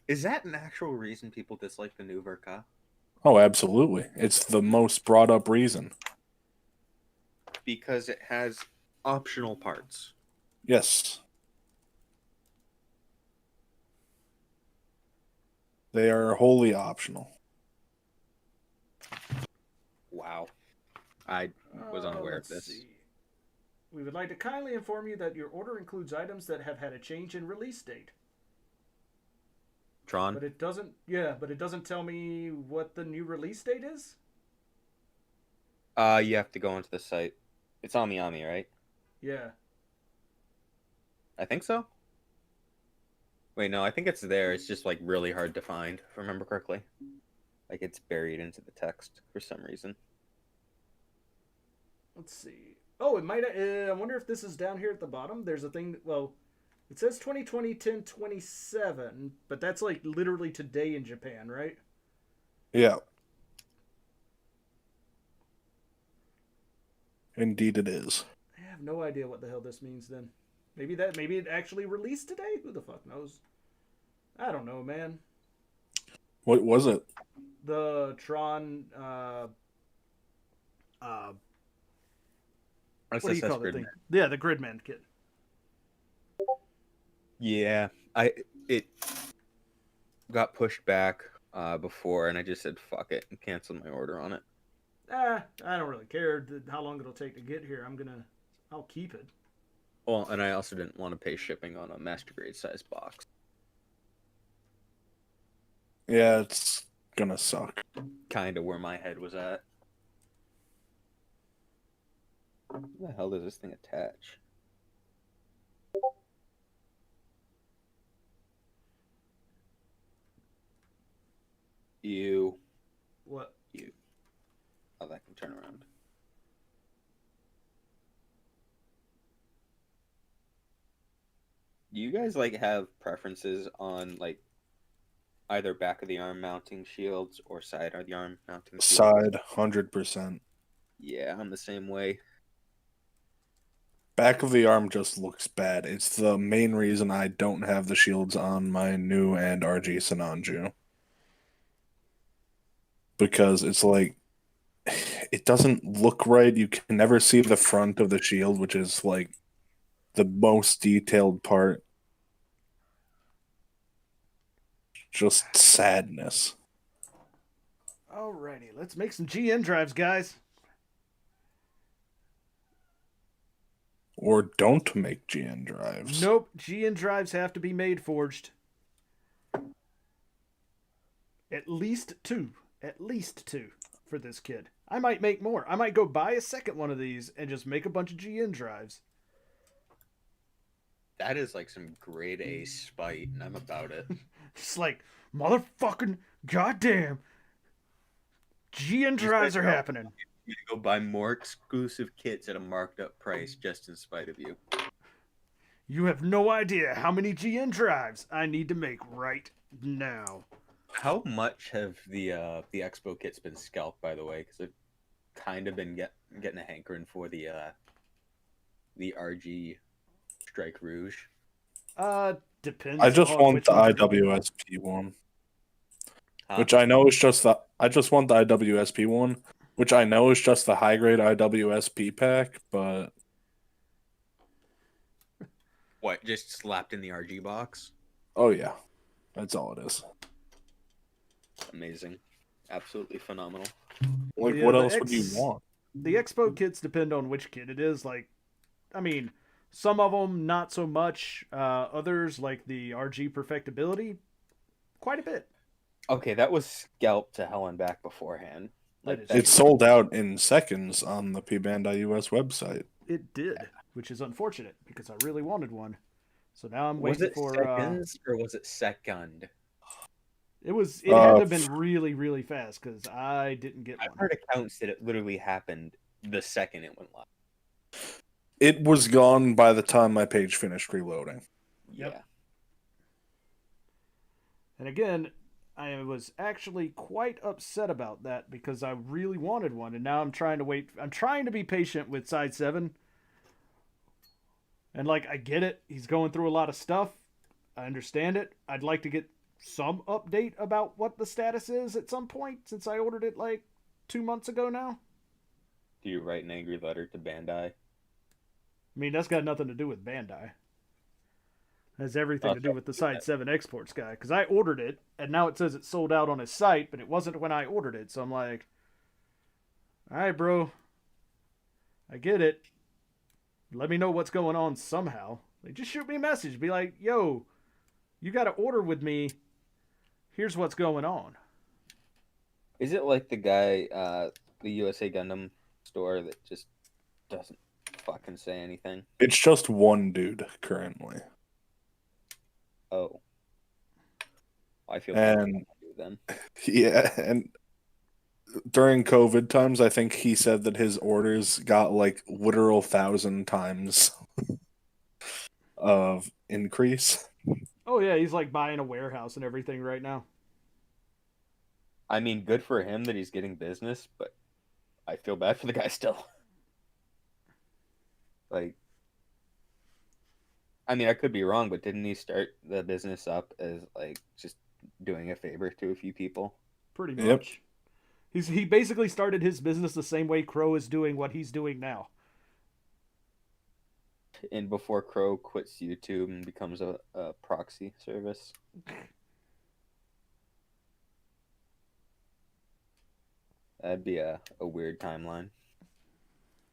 Is that an actual reason people dislike the new Verka? Oh, absolutely. It's the most brought up reason. Because it has optional parts. Yes. They are wholly optional. Wow. I was unaware of this. See. We would like to kindly inform you that your order includes items that have had a change in release date. Tron? But it doesn't tell me what the new release date is? You have to go into the site. It's Ami, right? Yeah. I think so. Wait, no, I think it's there. It's just like really hard to find, if I remember correctly. Like it's buried into the text for some reason. Let's see. Oh, it might. I wonder if this is down here at the bottom. There's a thing. Well, it says 2020 10/27, but that's like literally today in Japan, right? Yeah. Indeed, it is. I have no idea what the hell this means. Then maybe it actually released today. Who the fuck knows? I don't know, man. What was it? The Tron. What do you call the thing? Yeah, the Gridman kit. Yeah, it got pushed back before, and I just said fuck it and canceled my order on it. I don't really care how long it'll take to get here. I'll keep it. Well, and I also didn't want to pay shipping on a master grade size box. Yeah, it's gonna suck. Kind of where my head was at. Where the hell does this thing attach? You. What? You. Oh, that can turn around. Do you guys like have preferences on like either back of the arm mounting shields or side of the arm mounting shields? Side, 100%. Yeah, I'm the same way. Back of the arm just looks bad. It's the main reason I don't have the shields on my new and RG Sinanju. Because it's like, it doesn't look right. You can never see the front of the shield, which is like the most detailed part. Just sadness. Alrighty, let's make some GN drives, guys. Or don't make GN drives. Nope, GN drives have to be made forged. At least two for this kid. I might make more. I might go buy a second one of these and just make a bunch of GN drives. That is like some grade A spite, and I'm about it. It's like, motherfucking goddamn, GN drives are happening. You go buy more exclusive kits at a marked up price just in spite of you. You have no idea how many GN drives I need to make right now. How much have the Expo kits been scalped, by the way? Because I've kind of been getting a hankering for the RG Strike Rouge. Depends. I just want the IWSP one. Huh? Which I know is just the. I just want the IWSP one, which I know is just the high grade IWSP pack, but. What? Just slapped in the RG box? Oh yeah, that's all it is. amazing, absolutely phenomenal. Like, Yeah, what the else would you want? The Expo kits depend on which kit it is. Like, I mean, some of them not so much. Others, like the RG Perfectibility, quite a bit. Okay, that was scalped to hell and back beforehand. That is It sold out in seconds on the pband.us website. It did, which is unfortunate because I really wanted one. So now I'm Was waiting it for. seconds or was it second? It was. It had to have been really, really fast because I didn't get one. I've heard accounts that it literally happened the second it went live. It was gone by the time my page finished reloading. Yeah. Yep. And again, I was actually quite upset about that because I really wanted one, and now I'm trying to wait. I'm trying to be patient with Side 7. And, like, I get it. He's going through a lot of stuff. I understand it. I'd like to get some update about what the status is at some point since I ordered it, like, 2 months ago now. Do you write an angry letter to Bandai? I mean, that's got nothing to do with Bandai. It has everything to do with the Side 7 exports guy. Because I ordered it, and now it says it's sold out on his site, but it wasn't when I ordered it. So I'm like, all right, bro. I get it. Let me know what's going on somehow. Like, just shoot me a message. Be like, yo, you got to order with me. Here's what's going on. Is it like the guy, the USA Gundam store that just doesn't fucking say anything? It's just one dude currently. Oh. I feel and then. Yeah, and during COVID times, I think he said that his orders got like literal 1,000 times of increase. Oh, yeah, he's like buying a warehouse and everything right now. I mean, good for him that he's getting business, but I feel bad for the guy still. Like, I mean, I could be wrong, but didn't he start the business up as like just doing a favor to a few people? Pretty much. Yep. He basically started his business the same way Crow is doing what he's doing now. And before Crow quits YouTube and becomes a proxy service. That'd be a weird timeline.